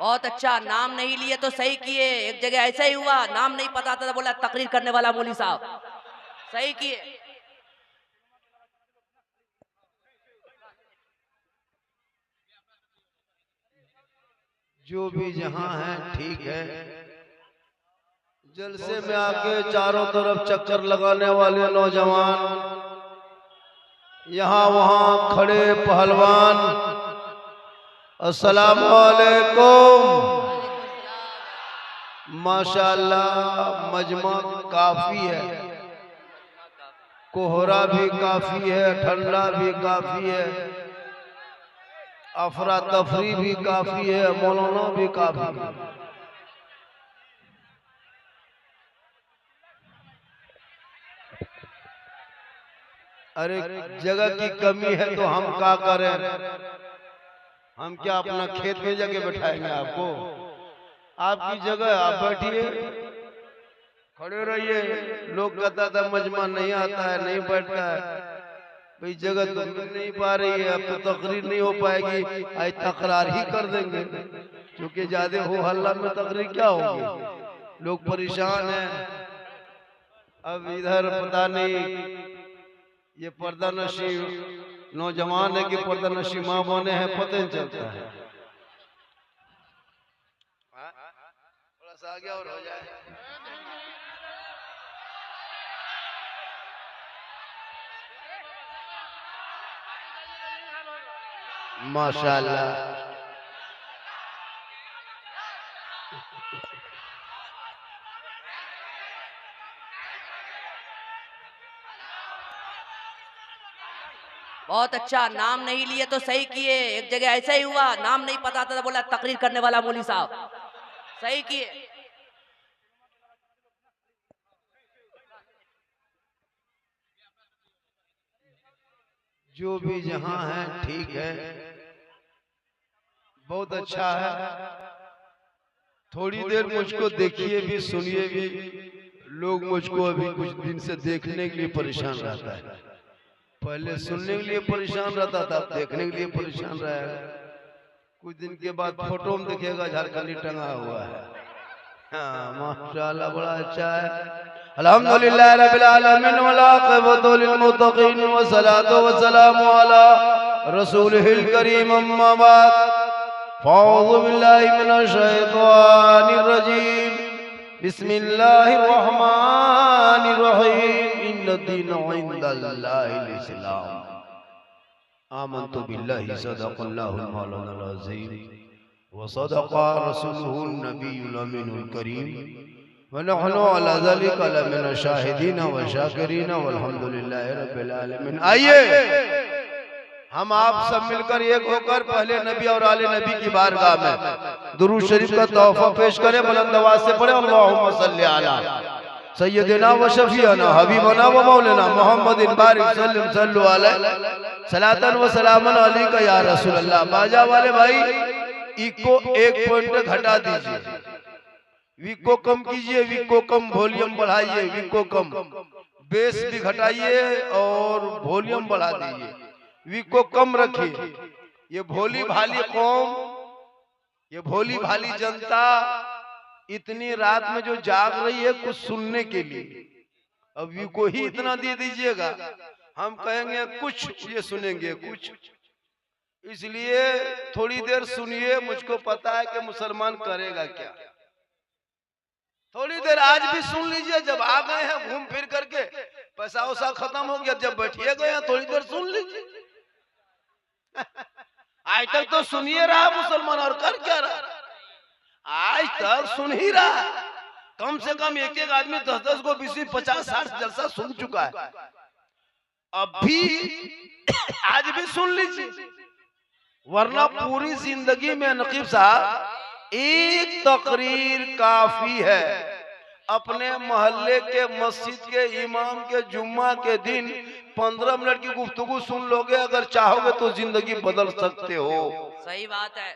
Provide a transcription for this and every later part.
बहुत अच्छा, नाम नहीं लिए तो सही किए। एक जगह ऐसा ही हुआ, नाम नहीं पता था, बोला तकरीर करने वाला मौलवी साहब, सही किए। जो भी जहां है ठीक है। जलसे में आके चारों तरफ चक्कर लगाने वाले नौजवान, यहाँ वहाँ खड़े पहलवान, अस्सलाम वालेकुम। माशाल्लाह मजमा काफी है, कोहरा भी काफी है, ठंडा भी काफी है, अफरा तफरी भी काफी है, मौलाना भी काफी है। अरे जगह की कमी है तो हम क्या करें? हम क्या अपना खेत में जाके बैठाएंगे आपको? आपकी जगह आप बैठिए, खड़े रहिए। लोग कहता था मजमा नहीं आता है, नहीं बैठता है। भाई जगह तो मिल नहीं पा रही है, अब तो तकरीर नहीं हो पाएगी, आज तकरार ही कर देंगे, क्योंकि ज्यादा हो हल्ला में तकरीर क्या होगी, लोग परेशान हैं। अब इधर पता नहीं ये पर्दा नशी नौजवान है कि पर्दा नशी माँ बने हैं, पता नहीं चलता है। थोड़ा सा आगे और हो जाए। माशाल्लाह। बहुत अच्छा, नाम नहीं लिए तो सही किए। एक जगह ऐसा ही हुआ, नाम नहीं पता था, बोला तकरीर करने वाला मौलवी साहब, सही किए। जो भी जहां है ठीक है, बहुत अच्छा है। थोड़ी देर मुझको देखिए भी, सुनिए भी। लोग मुझको अभी कुछ दिन से देखने के लिए परेशान रहता है। पहले सुनने के लिए परेशान रहता था, देखने के लिए परेशान रहा है। कुछ दिन के बाद फोटो में देखिएगा झारखंडी टंगा हुआ है। हाँ माशाल्लाह, बड़ा अच्छा है। अल्हम्दुलिल्लाह रब्बिल आलमीन वल आक़िबतु लिल मुत्तक़ीन व सलातु व सलामु अला रसूलिहिल करीम, अम्मा बाद। फ़अऊज़ु बिल्लाहि मिनश शैतानिर रजीम। बिस्मिल्लाहिर रहमानिर रहीम। इन्नद-दीन इंदल्लाहिल इस्लाम। आमन्तु बिल्लाहि सदक़ल्लाहुल मौलानाल अज़ीम व सदक़ा रसूलुहुन नबियुल अमीनुल करीम व नहनु अला ज़ालिका लमिन शाहिदीन व शाकिरीन वल्हम्दुलिल्लाहि रब्बिल आलमीन। आइए हम आप सब मिलकर एक होकर पहले नबी और आले नबी की बारगाह में दुरूद शरीफ का तोहफा पेश करें। बुलंद आवाज से पढ़े अल्लाहुम्मा सल्ली अला सय्यदिना व शफीअना हबीबना व मौलाना मुहम्मदिन बारिक सल्लल्लाहु अलैहि सलातन व सलामन अलैका या रसूल अल्लाह। बाजा वाले भाई इको 1 पॉइंट घटा दीजिए, विको कम कीजिए, विको कम, वॉल्यूम बढ़ाइए, विको कम, बेस भी घटाइए और वॉल्यूम बढ़ा दीजिए, विको कम रखिए। ये भोली भाली कौम, ये भोली भाली जनता इतनी रात में जो जाग रही है कुछ सुनने के लिए, अब विको ही इतना दे दीजिएगा, हम कहेंगे कुछ ये सुनेंगे कुछ। इसलिए थोड़ी देर सुनिए, मुझको पता है कि मुसलमान करेगा क्या। थोड़ी देर आज भी सुन लीजिए, जब आ गए हैं घूम फिर करके, पैसा वैसा खत्म हो गया, जब बैठिए गए हैं थोड़ी देर सुन लीजिए। आज तक तो सुनिए रहा मुसलमान, और कर क्या रहा? आज तक सुन ही रहा। कम से कम एक एक आदमी 10-10 को 20, 50, 60 जलसा सुन चुका है। अब भी आज भी सुन लीजिए, वरना पूरी जिंदगी में नकीब साहब एक तकरीर काफी है। अपने मोहल्ले के मस्जिद के इमाम के जुम्मा के दिन 15 मिनट की गुफ्तगू सुन लोगे, अगर चाहोगे तो जिंदगी बदल सकते हो। सही बात है,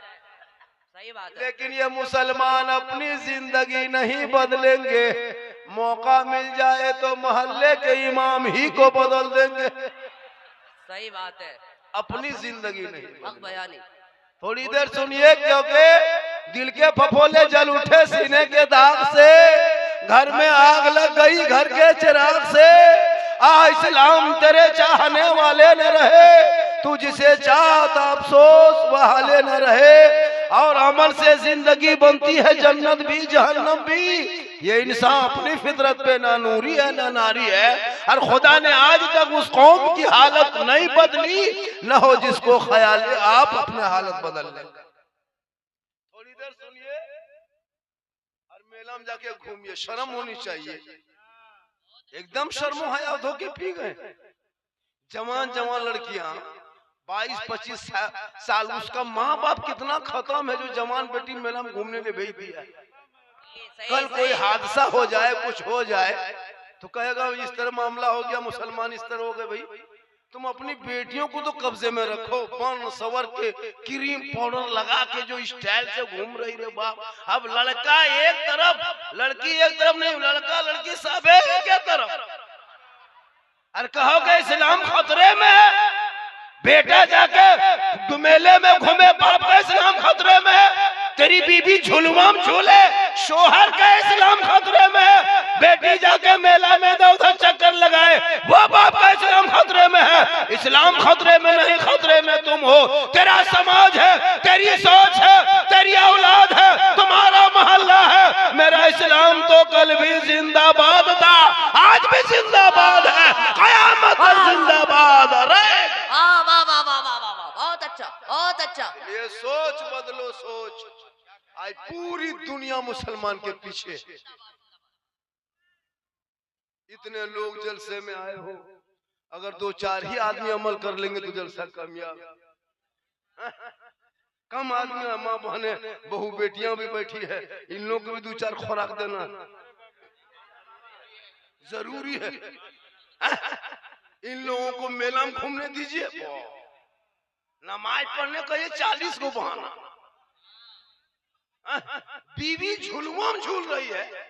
सही बात है। लेकिन ये मुसलमान अपनी जिंदगी नहीं बदलेंगे, मौका मिल जाए तो मोहल्ले के इमाम ही को बदल देंगे। सही बात है, अपनी जिंदगी नहीं हक बयानी। थोड़ी देर सुनिए, क्योंकि दिल के फफोले जल उठे सीने के दाग से, घर में आग लग गई घर के चिराग से। आ इस्लाम तेरे चाहने वाले न रहे, तू जिसे चाहता अफसोस वह हाले न रहे। और अमल से जिंदगी बनती है जन्नत भी जहन्नम भी। ये इंसान अपनी फितरत पे ना नूरी है ना नारी है, और खुदा ने आज तक उस कौम की हालत नहीं बदली, न हो जिसको ख्याल आप अपने हालत बदल लें। थोड़ी देर सुनिए और मेला में जाके घूमिए, शर्म होनी चाहिए। एकदम शर्मो हया धोके पी गए। जवान जवान लड़कियां 22-25 साल, उसका माँ बाप कितना खत्म है जो जवान बेटी मेला में घूमने ले भेज दिया। कल कोई हादसा हो जाए, कुछ हो जाए तो कहेगा इस तरह मामला हो गया, मुसलमान इस तरह हो गए। भाई तुम अपनी बेटियों को तो कब्जे में रखो, बन सवर के क्रीम पाउडर लगा के जो स्टाइल से घूम रही रे बाप। अब लड़का एक तरफ लड़की एक तरफ नहीं, लड़का लड़की सब एक तरफ। और कहोगे इस्लाम खतरे में है, बेटा जाके मेले में घूमे बाप का इस्लाम खतरे में है, तेरी बीबी झुलवा में झूले शोहर का इस्लाम खतरे में है, बेटी जाके मेला में उधर चक्कर लगाए वो बाप का इस्लाम खतरे में है। इस्लाम खतरे में नहीं, खतरे में तुम हो, तेरा समाज है, तेरी सोच है, तेरी औलाद है, तुम्हारा मोहल्ला है। मेरा इस्लाम तो कल भी जिंदाबाद था, आज भी जिंदाबाद है, कयामत तक जिंदाबाद रहेगा। बहुत अच्छा, बहुत अच्छा। ये सोच बदलो, सोच। आज पूरी दुनिया मुसलमान के पीछे। इतने लोग जलसे में आए हो, अगर 2-4 ही आदमी अमल कर लेंगे तो जलसा कामयाब। कम आदमी, माँ बहने बहू बेटियां भी बैठी है, इन लोगों को भी 2-4 खुराक देना जरूरी है। इन लोगों को मेला में घूमने दीजिए, नमाज पढ़ने का ये 40 को बहाना। बीवी झुलवा में झूल रही है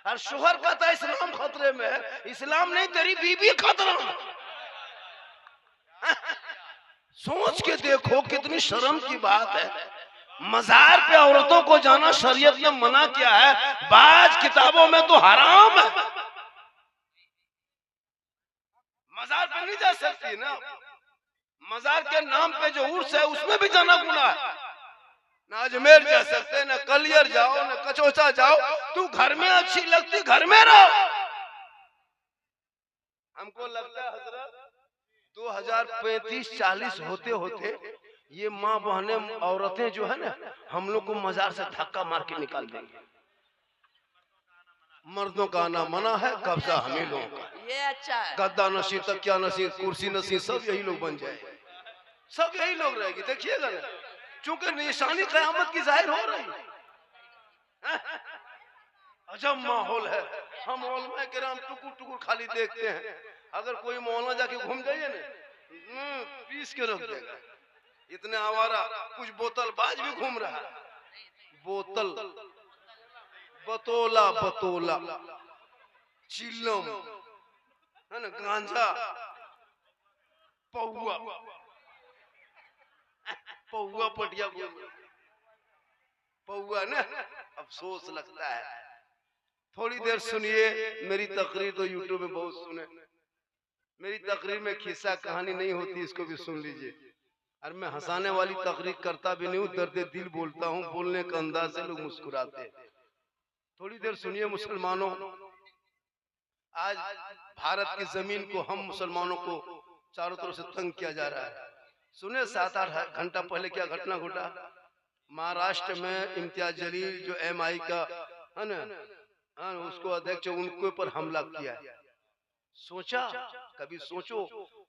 और शोहर कहता है इस्लाम खतरे में है। इस्लाम नहीं, तेरी बीवी खतरा में। सोच के देखो कितनी शर्म की बात है। मजार पे औरतों को जाना शरीयत ने मना किया है, बाज किताबों में तो हराम है। मजार पे नहीं जा सकती ना, मजार के नाम पे जो उर्स है उसमें भी जाना गुनाह है। ना अजमेर जा सकते, ना कलियर जाओ, ना कचौचा जाओ। तू घर में अच्छी लगती, घर में रहो। हमको लगता है हजरत 2035-40 होते होते ये माँ बहने औरतें जो है ना, हम लोग को मजार से धक्का मार के निकाल देंगे। मर्दों का आना मना है, कब्जा हम ही लोगों का। ये अच्छा है। गद्दा नशी, तकिया नशी, कुर्सी नशी, सब यही लोग बन जाए, सब यही लोग रहेगी। देखिएगा ना, चूंकि निशानी कयामत की जाहिर हो रही है। अजब माहौल है। हम मौलमा किराम टुकुर टुकुर खाली देखते हैं। अगर कोई मौलना जाके घूम जाइए ना, पीस के रख देगा। इतने आवारा, कुछ बोतल बाज भी घूम रहा है। बोतल, बतोला बतोला, चिल्लम है ना, गांजा, पौआ पौआ पटिया पौआ ना। अफसोस लगता है। थोड़ी देर सुनिए मेरी तकरीर, तो यूट्यूब में बहुत सुने। मेरी तकरीर में खिस्सा कहानी नहीं होती, इसको भी सुन लीजिए। और मैं हंसाने वाली तकरीर करता भी नहीं हूँ, दर्द दिल बोलता हूँ। बोलने का अंदाज से लोग मुस्कुराते हैं। थोड़ी देर सुनिए मुसलमानों, आज भारत की जमीन को, हम मुसलमानों को चारों तरफ से तंग किया जा रहा है। सुने 7-8 घंटा पहले क्या घटना घटा। महाराष्ट्र में इम्तियाज जलील जो MI का है ना, उसको अध्यक्ष, उनके ऊपर हमला किया। सोचा, कभी सोचो,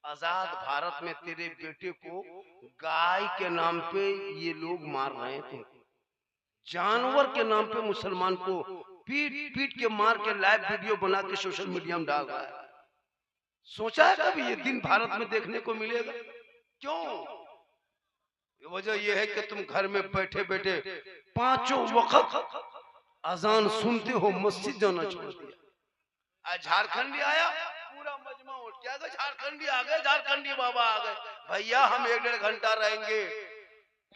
आजाद भारत में तेरे बेटे को गाय के नाम पे ये लोग मार रहे थे, जानवर के नाम पे मुसलमान को पीट पीट के मार के लाइव वीडियो बना के सोशल मीडिया में डाल रहा है। सोचा है कभी ये दिन भारत में देखने को मिलेगा? क्यों? वजह यह है कि तुम घर में बैठे बैठे 5 वक्त अजान सुनते हो, मस्जिद जाना छोड़ दिया। आज झारखंडी आया, पूरा मजमा उठ गया, झारखंडी आ गए, झारखंडी बाबा आ गए। भैया हम 1-1.5 घंटा रहेंगे,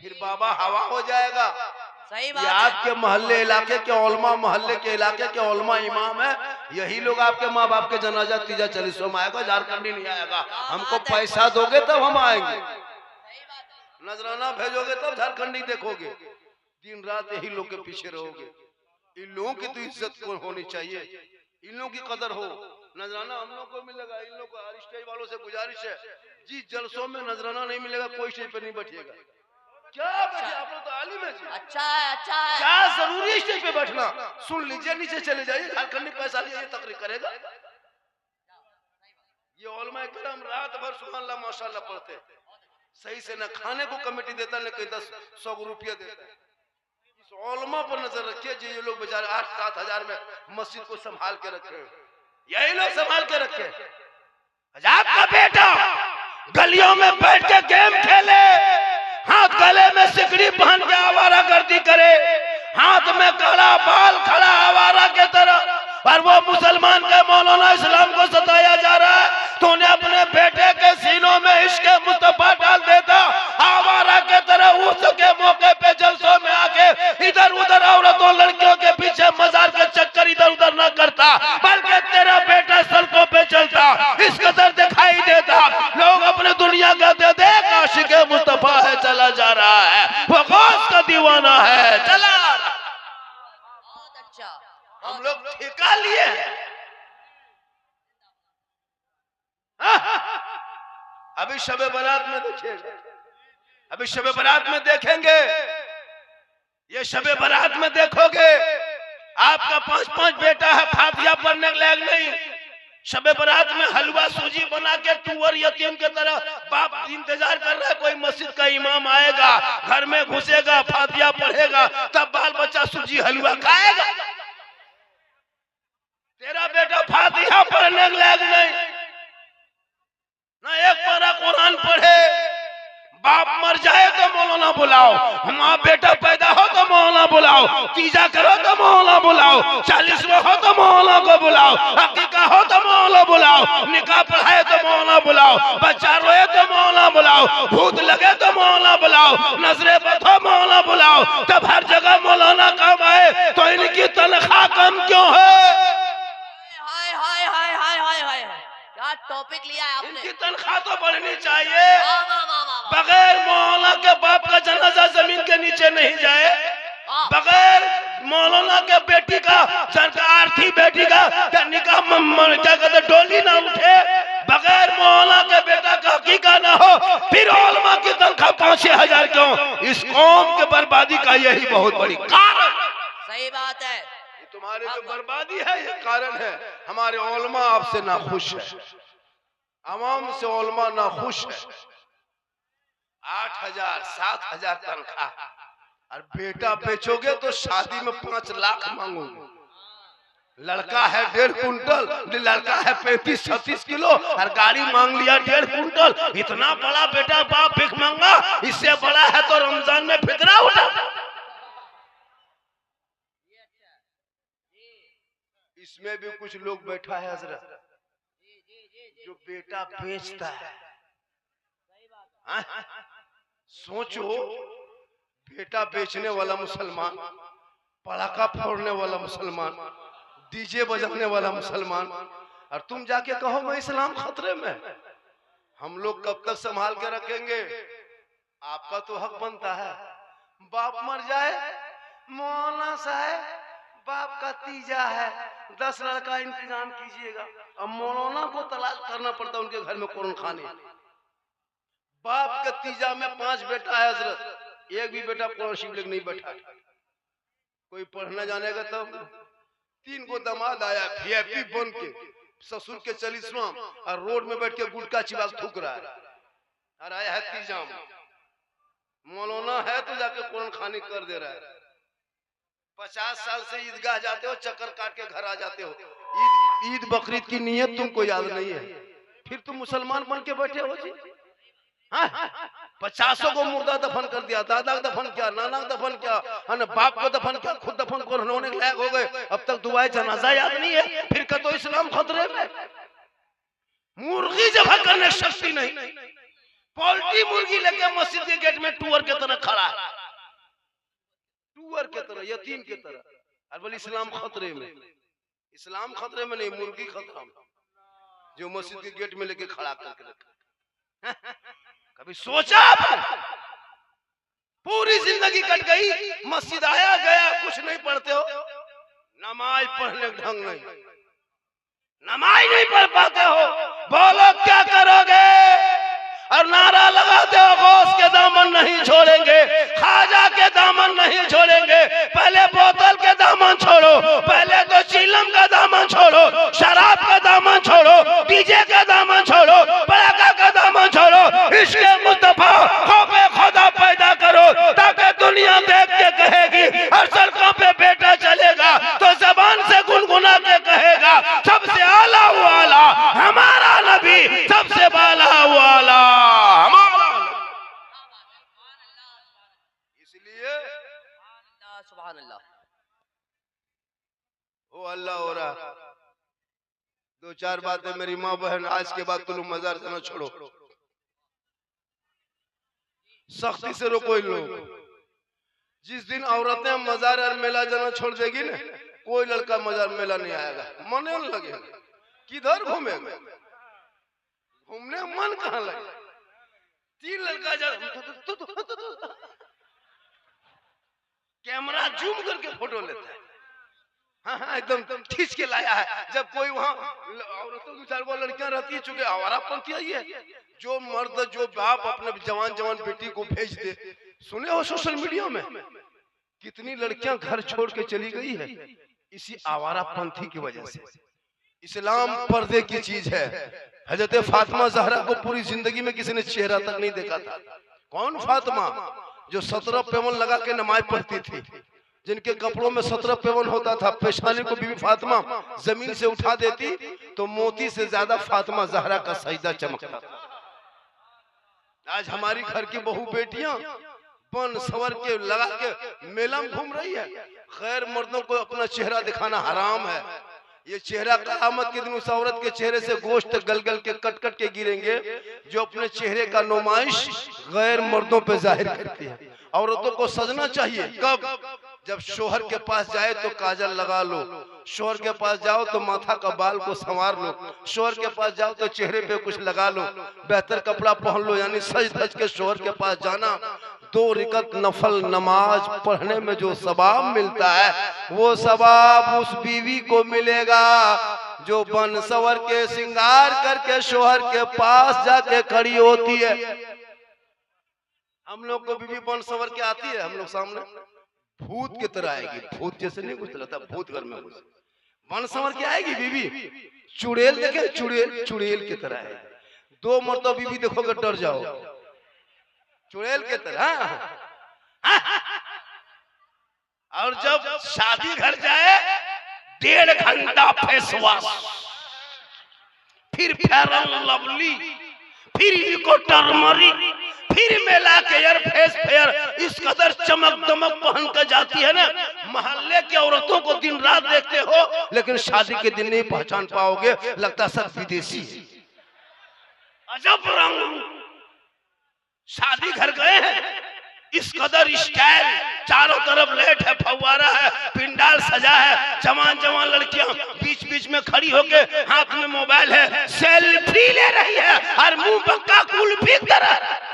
फिर बाबा हवा हो जाएगा। सही बात ये है। आपके मोहल्ले इलाके के उलमा, मोहल्ले के इलाके के उलमा इमाम है, यही लोग आपके माँ बाप के जनाजा तीजा चालीसों में आएगा, झारखंडी नहीं आएगा। हमको पैसा दोगे तब हम आएंगे, नजराना भेजोगे तब झारखंडी देखोगे, दिन रात यही लोग के पीछे रहोगे। इन लोगों की तो इज्जत को होनी चाहिए, इन लोगों की कदर हो। नजराना हम लोग को मिलेगा, इन लोग को स्टेज वालों से गुजारिश है, जिस जलसों में नजराना नहीं मिलेगा कोई स्टेज पे नहीं बैठिएगा। क्या बैठे आप लोग तो आलिम है जी। अच्छा है, अच्छा है। क्या जरूरी है स्टेज पे बैठना? सुन लीजिए, नीचे चले जाइए, झारखंडी पैसा लिए तकरीर करेगा। ये उलमा किराम रात भर सुभान अल्लाह माशाअल्लाह पढ़ते, सही से न खाने को कमेटी देता न कहीं 10-100 रुपया देता। इस उलमा पर नजर रखिए जी, ये लोग बेचारे 8-7 हजार में मस्जिद को संभाल के रखे, यही लोग संभाल के रखे। आपका बेटा गलियों में बैठ के गेम खेले, हाथ गले में सिकड़ी पहन के आवारा गर्दी करे, हाथ में कड़ा बाल खड़ा आवारा के तरह, और वो मुसलमान के मौलाना इस्लाम को सताया जा रहा है। तूने अपने बेटे के सीनों में इश्क मुस्तफा डाल देता, आवारा के तरह उर्स के मौके पे जलसों में आके इधर उधर औरतों लड़कियों के पीछे मजार के चक्कर इधर उधर न करता, बल्कि तेरा बेटा सड़कों पे चलता, इस कदर दिखाई देता, लोग अपने दुनिया कहते देख आशिक मुस्तफा है चला जा रहा है, वो गौस का दीवाना है चला। बहुत अच्छा। हम लोग ठेका लिए अभी शबे बारात में देखेंगे, अभी शबे बारात में देखेंगे, ये शबे बारात में देखोगे आपका 5-5 बेटा है, फातिया पढ़ने लायक नहीं, शबे बारात में हलवा सूजी बना के टूअर यतीम के तरह बाप इंतजार कर रहा है, कोई मस्जिद का इमाम आएगा, घर में घुसेगा, फातिया पढ़ेगा, तब बाल बच्चा सूजी हलवा खाएगा। तेरा बेटा फातिहा पढ़ने लायक नहीं, ना एक पारा कुरान पढ़े, बाप मर जाए तो मौलाना बुलाओ, माँ बेटा पैदा हो तो मौलाना बुलाओ, तीजा करो तो मौलाना बुलाओ, 40वां हो तो मौलाना को बुलाओ, हकीका हो तो मौलाना बुलाओ, निकाह पढ़ाए तो मौलाना बुलाओ, बच्चा रोए तो मौलाना बुलाओ, भूत लगे तो मौलाना बुलाओ, नजरे बधो मौलाना बुलाओ, तब हर जगह मौलाना काम आए तो इनकी तनख्वाह कम क्यों है? हाय हाय हाय हाय हाय हाय, क्या टॉपिक लिया है आपने। इनकी तनख्वाह तो बढ़नी चाहिए। वाह वाह वाह वाह। बगैर मौलाना के बाप का जनाजा जमीन के नीचे नहीं जाए, बगैर मौलाना के बेटी का आर्थी बेटी का निकाह क्या कहते डोली ना उठे, बगैर मौलाना के बेटा का हकीका ना हो, फिर उलमा की तनख्वाह 5-6 हजार क्यों? इस कौम के बर्बादी का यही बहुत बड़ी कारण। सही बात है। तुम्हारी जो बर्बादी है ये कारण है। हमारे उलमा आपसे नाखुश है, आवाम से उलमा नाखुश है। 8,000-7,000 तनख्वाह, और बेटा बेचोगे तो शादी में 5 लाख मांगोगे। लड़का है 1.5 कुंटल, लड़का है 35-36 किलो, और गाड़ी मांग लिया 1.5 कुंटल। इतना बड़ा बेटा बाप भिख मांगा, इससे बड़ा है तो रमजान में फितरा उठा। इसमें भी कुछ लोग बैठा है हजरत जो बेटा बेचता है। सोचो, बेटा बेचने वाला मुसलमान, पटाखा फोड़ने वाला मुसलमान, डीजे बजाने वाला मुसलमान, और तुम जाके कहो मैं इस्लाम खतरे में। हम लोग कब तक संभाल के रखेंगे? आपका तो हक बनता है, बाप मर जाए, मौलाना साहब बाप का तीजा है, 10 लड़का इंतजाम कीजिएगा। अब मौलाना को तलाश करना पड़ता है उनके घर में कुरान खाने। बाप के तीजा में 5 बेटा है हजरत, एक भी बेटा कुरान शिवलिंग नहीं बैठा। कोई पढ़ना जानेगा तब। 3 को दामाद आया VIP बन के, ससुर के 40वां, और रोड में बैठ के गुटखा चिबा थूक रहा है, और आया है तीजा में। मौलाना है तो जाके कुरान खानी कर दे रहा है। 50 साल से ईदगाह जाते हो, चक्कर काट के घर आ जाते हो। ईद बकरीद की नियत तुमको याद नहीं है, फिर तुम मुसलमान बन के बैठे हो जी। 50 को मुर्दा दफन कर दिया, दादा का दफन किया, नाना का दफन किया, बाप को दफन किया, खुद दफन को होने के लायक हो गए, अब तक दुआए जनाजा याद नहीं है, फिर का तो इस्लाम खतरे में। मुर्गी जबह करने शक्ति नहीं, पोल्ट्री मुर्गी लेके मस्जिद के गेट में टूअर के तरह खड़ा है। सुअर के तरह, यतीम के तरह। और बोले इस्लाम खतरे में। इस्लाम खतरे में नहीं, मुर्गी खतरा में, जो मस्जिद के गेट में लेके खड़ा करके रखा। कभी सोचा पूरी जिंदगी कट गई, मस्जिद आया गया, कुछ नहीं पढ़ते हो, नमाज पढ़ने ढंग नहीं, नमाज नहीं पढ़ पाते हो, बोलो क्या करोगे? और नारा लगाते हो गौस के दामन नहीं छोड़ेंगे, खाजा के दामन नहीं छोड़ेंगे। पहले बोतल के दामन छोड़ो, पहले तो चिलम का दामन छोड़ो, शराब का दामन छोड़ो, डीजे का दामन छोड़ो, पटाखा का दामन छोड़ो, इश्क़े मुस्तफा खौफे खुदा पैदा करो, ताकि दुनिया देख के कहेगी हर सड़कों पे बेटा चलेगा तो जबान से गुनगुना के कहेगा सबसे आला वाला हमारा नबी, सबसे बाला वाला हमारा। इसलिए सुभान अल्लाह, ओ अल्लाह हो रहा। दो चार बातें मेरी माँ बहन, आज के बाद तुम मजार जाना छोड़ो, सख्ती से रोको इन लोग। जिस दिन औरतें मजार और मेला जाना छोड़ देगी ना, कोई लड़का मजार मेला नहीं आएगा, मने न लगेगा, किधर घूमेगा, घूमने मन कहाँ लगे। 3 लड़का जा कैमरा जूम करके फोटो लेता है, हाँ हाँ एकदम खींच के लाया है। जब कोई वहाँ औरतों की 4 लड़कियां रहती है, चूंकि आवारापंथी आई है, जो मर्द जो बाप अपने जवान जवान बेटी को भेज दे। सुने हो सोशल मीडिया में कितनी लड़कियां घर छोड़ के चली गई है, इसी आवारापंथी की वजह से। इस्लाम पर्दे की चीज है। हजरत फातिमा ज़हरा को पूरी जिंदगी में किसी ने चेहरा तक नहीं देखा था। कौन फातिमा? जो 17 पेवन लगा के नमाज पढ़ती थी, जिनके कपड़ों में 17 पेवन होता था। पेशानी को बीबी फातिमा जमीन से उठा देती तो मोती से ज्यादा फातिमा ज़हरा का सजदा चमकता था। आज हमारी घर की बहू बेटियां बन सवर के लगा के मेला में घूम रही है। खैर, मर्दों को अपना चेहरा दिखाना हराम है। ये चेहरा क़यामत के दिन उस औरत के चेहरे से गोश्त गल गल के कट कट के गिरेंगे जो अपने चेहरे का नुमाइश गैर मर्दों पे जाहिर करती है। औरतों को सजना चाहिए कब? जब शोहर के पास जाए तो काजल लगा लो, शोहर के पास जाओ तो माथा का बाल को संवार लो, शोहर के पास जाओ तो चेहरे पे कुछ लगा लो, बेहतर कपड़ा पहन लो। यानी सज धज के शोहर के पास जाना। 2 रिकत नफल नमाज पढ़ने में जो सवाब मिलता है, वो सवाब उस बीवी को मिलेगा जो बन सवर के श्रृंगार करके शोहर के पास जाके खड़ी होती है। हम लोग को बीवी बन सवर के आती है, हम लोग सामने भूत की तरह आएगी। भूत जैसे नहीं कुछ लगता, भूत घर में बन सवर के आएगी बीवी। चुड़ैल देखे, चुड़ैल चुड़ैल की तरह है। 2 मरतबा बीवी देखोगे डर जाओ, चुड़ैल की तरह। और जब शादी घर जाए 1.5 घंटा फेस वॉश, फिर फेयर लवली, फिर इको टर्मरिक, फिर मेला के एयर फेस फेयर, इस कदर चमक दमक पहन कर जाती है ना। मोहल्ले की औरतों को दिन रात देखते हो, लेकिन शादी के दिन नहीं पहचान पाओगे, लगता सब विदेशी। अजब रंग। शादी घर गए हैं, इस कदर स्टाइल, चारों तरफ लाइट है, फव्वारा है, पिंडाल सजा है, जवान जवान लड़कियां बीच बीच में खड़ी होके हाथ में मोबाइल है, सेल्फी ले रही है और मुंह पक्का कुल्फी तरह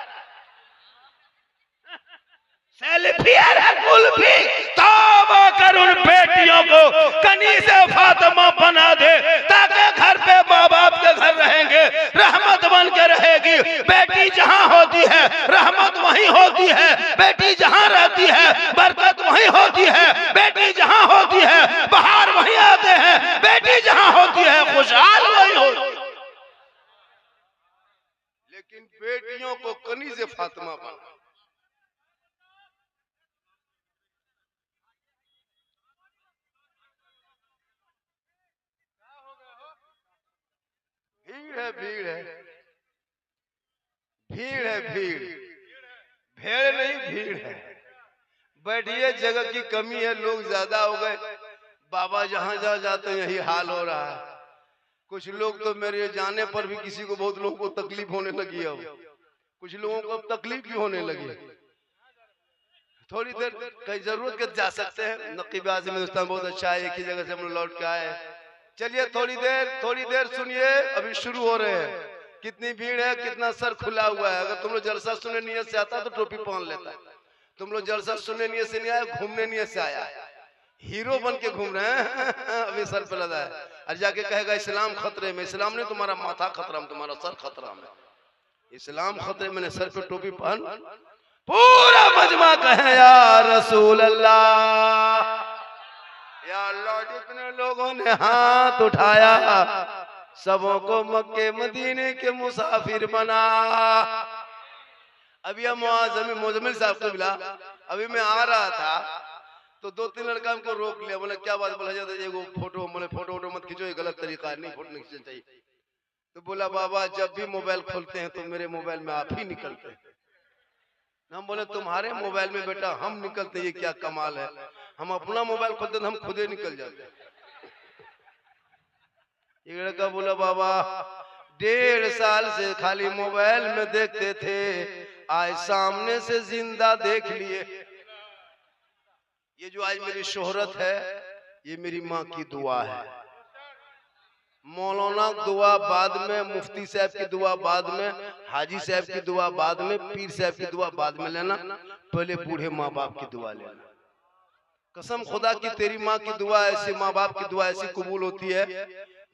सेल्फी है कुल्फी। तौबा कर उन बेटियों को कनीज़े फातिमा बना दे, ताकि घर पे माँ बाप के घर रहेंगे, रहमत बन के रहेगी। बेटी जहाँ होती है रहमत वहीं होती है, बेटी जहाँ रहती है बरकत वहीं होती है, बेटी जहाँ होती है बाहर वहीं आते हैं, बेटी जहाँ होती है खुशहाल वहीं होती है। लेकिन बेटियों को कनीज़े फातिमा बना। भीड़ है, भीड़ है, भीड़ है, भीड़, भेड़ नहीं भीड़ है। बैठिए, जगह की कमी है, लोग ज्यादा हो गए। बाबा जहां जहां जाते हैं यही हाल हो रहा है। कुछ लोग तो मेरे जाने पर भी किसी को, बहुत लोगों को तकलीफ होने लगी है। कुछ लोगों को अब तकलीफ भी होने लगी। थोड़ी देर कहीं जरूरत के जा सकते हैं। नकीब आज़म हिंदुस्तान बहुत अच्छा है, एक ही जगह से हम लोग लौट के आए। चलिए थोड़ी देर सुनिए, अभी शुरू हो रहे हैं। कितनी भीड़ है, कितना सर खुला हुआ है। अगर तुम लोग जलसा सुनने नियत से आता तो टोपी पहन लेता। तुम लोग जलसा सुनने नियत से नहीं आया, घूमने नियत से आया, हीरो बन के घूम रहे हैं। अभी सर पे लगा है और जाके कहेगा इस्लाम खतरे में। इस्लाम नहीं, तुम्हारा माथा खतरा में, तुम्हारा सर खतरा में। इस्लाम खतरे में, सर पे टोपी पहन। पूरा मजमा कहे या रसूल अल्लाह, या अल्लाह। जितने लोगों ने हाथ उठाया सबों को मक्के मदीने के मुसाफिर बना। अभी हम मुजम्मिल साहब को मिला, अभी मैं आ रहा था तो 2-3 लड़का हमको रोक लिया। बोले क्या बात? बोला जाता है फोटो, बोले फोटो मत खींचो, ये गलत तरीका है, नहीं फोटो नहीं खींचना चाहिए। तो बोला बाबा जब भी मोबाइल खोलते हैं तो मेरे मोबाइल में आप ही निकलते हैं। हम बोले तुम्हारे मोबाइल में बेटा हम निकलते, ये क्या कमाल है। हम अपना मोबाइल खोलते तो हम खुद ही निकल जाते। एक लड़का बोला बाबा 1.5 साल से खाली मोबाइल में देखते थे, आज सामने से जिंदा देख लिए। ये जो आज मेरी शोहरत है ये मेरी माँ की दुआ है। मौलाना दुआ बाद में, मुफ्ती साहब की दुआ बाद में, हाजी साहब की दुआ बाद में, पीर साहब की दुआ बाद में लेना, पहले बूढ़े माँ बाप की दुआ लेना। कसम खुदा की तेरी माँ की दुआ ऐसी, माँ बाप की दुआ ऐसी कबूल होती है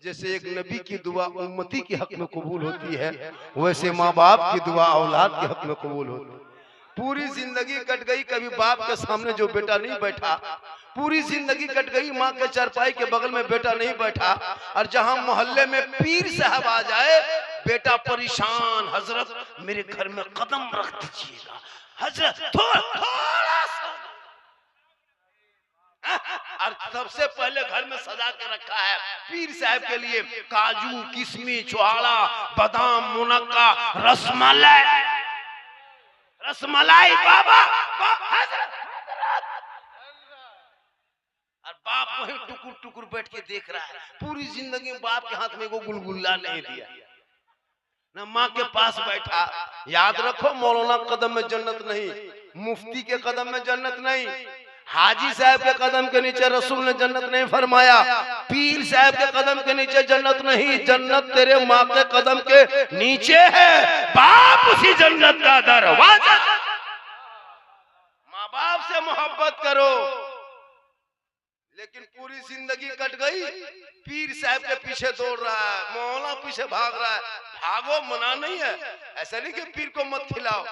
जैसे एक नबी की दुआ उम्मती के हक में कबूल होती है, वैसे माँ बाप की दुआ औलाद के हक में कबूल होती है। पूरी जिंदगी कट गई, कभी बाप के सामने जो बेटा नहीं बैठा। पूरी जिंदगी कट गई, माँ के चारपाई के बगल में बेटा नहीं बैठा। और जहां मोहल्ले में पीर साहब आ जाए बेटा परेशान, हजरत मेरे घर में कदम रख दीजिएगा, हजरत थोड़ा सा। और सबसे पहले घर में सजा के रखा है पीर साहब के लिए काजू, किशमिश, छुहाड़ा, बादाम, मुनक्का, रसमलाई बाबा हजरत। और बाप वही टुकुर टुकुर बैठ के देख रहा है। पूरी जिंदगी बाप के हाथ में को गुलगुल्ला नहीं दिया, ना माँ के पास बैठा। याद रखो मौलाना कदम में जन्नत नहीं, मुफ्ती के कदम में जन्नत नहीं, हाजी साहब के कदम के नीचे रसूल ने जन्नत नहीं फरमाया, पीर साहब के कदम के नीचे जन्नत नहीं। जन्नत तेरे माँ के कदम के नीचे है, बाप उसी जन्नत का दरवाजा। माँ बाप से मोहब्बत करो। लेकिन पूरी जिंदगी कट गई, पीर साहब के पीछे दौड़ रहा है, मौला पीछे भाग रहा है। भागो, मना नहीं है, ऐसा नहीं कि पीर को मत खिलाओ,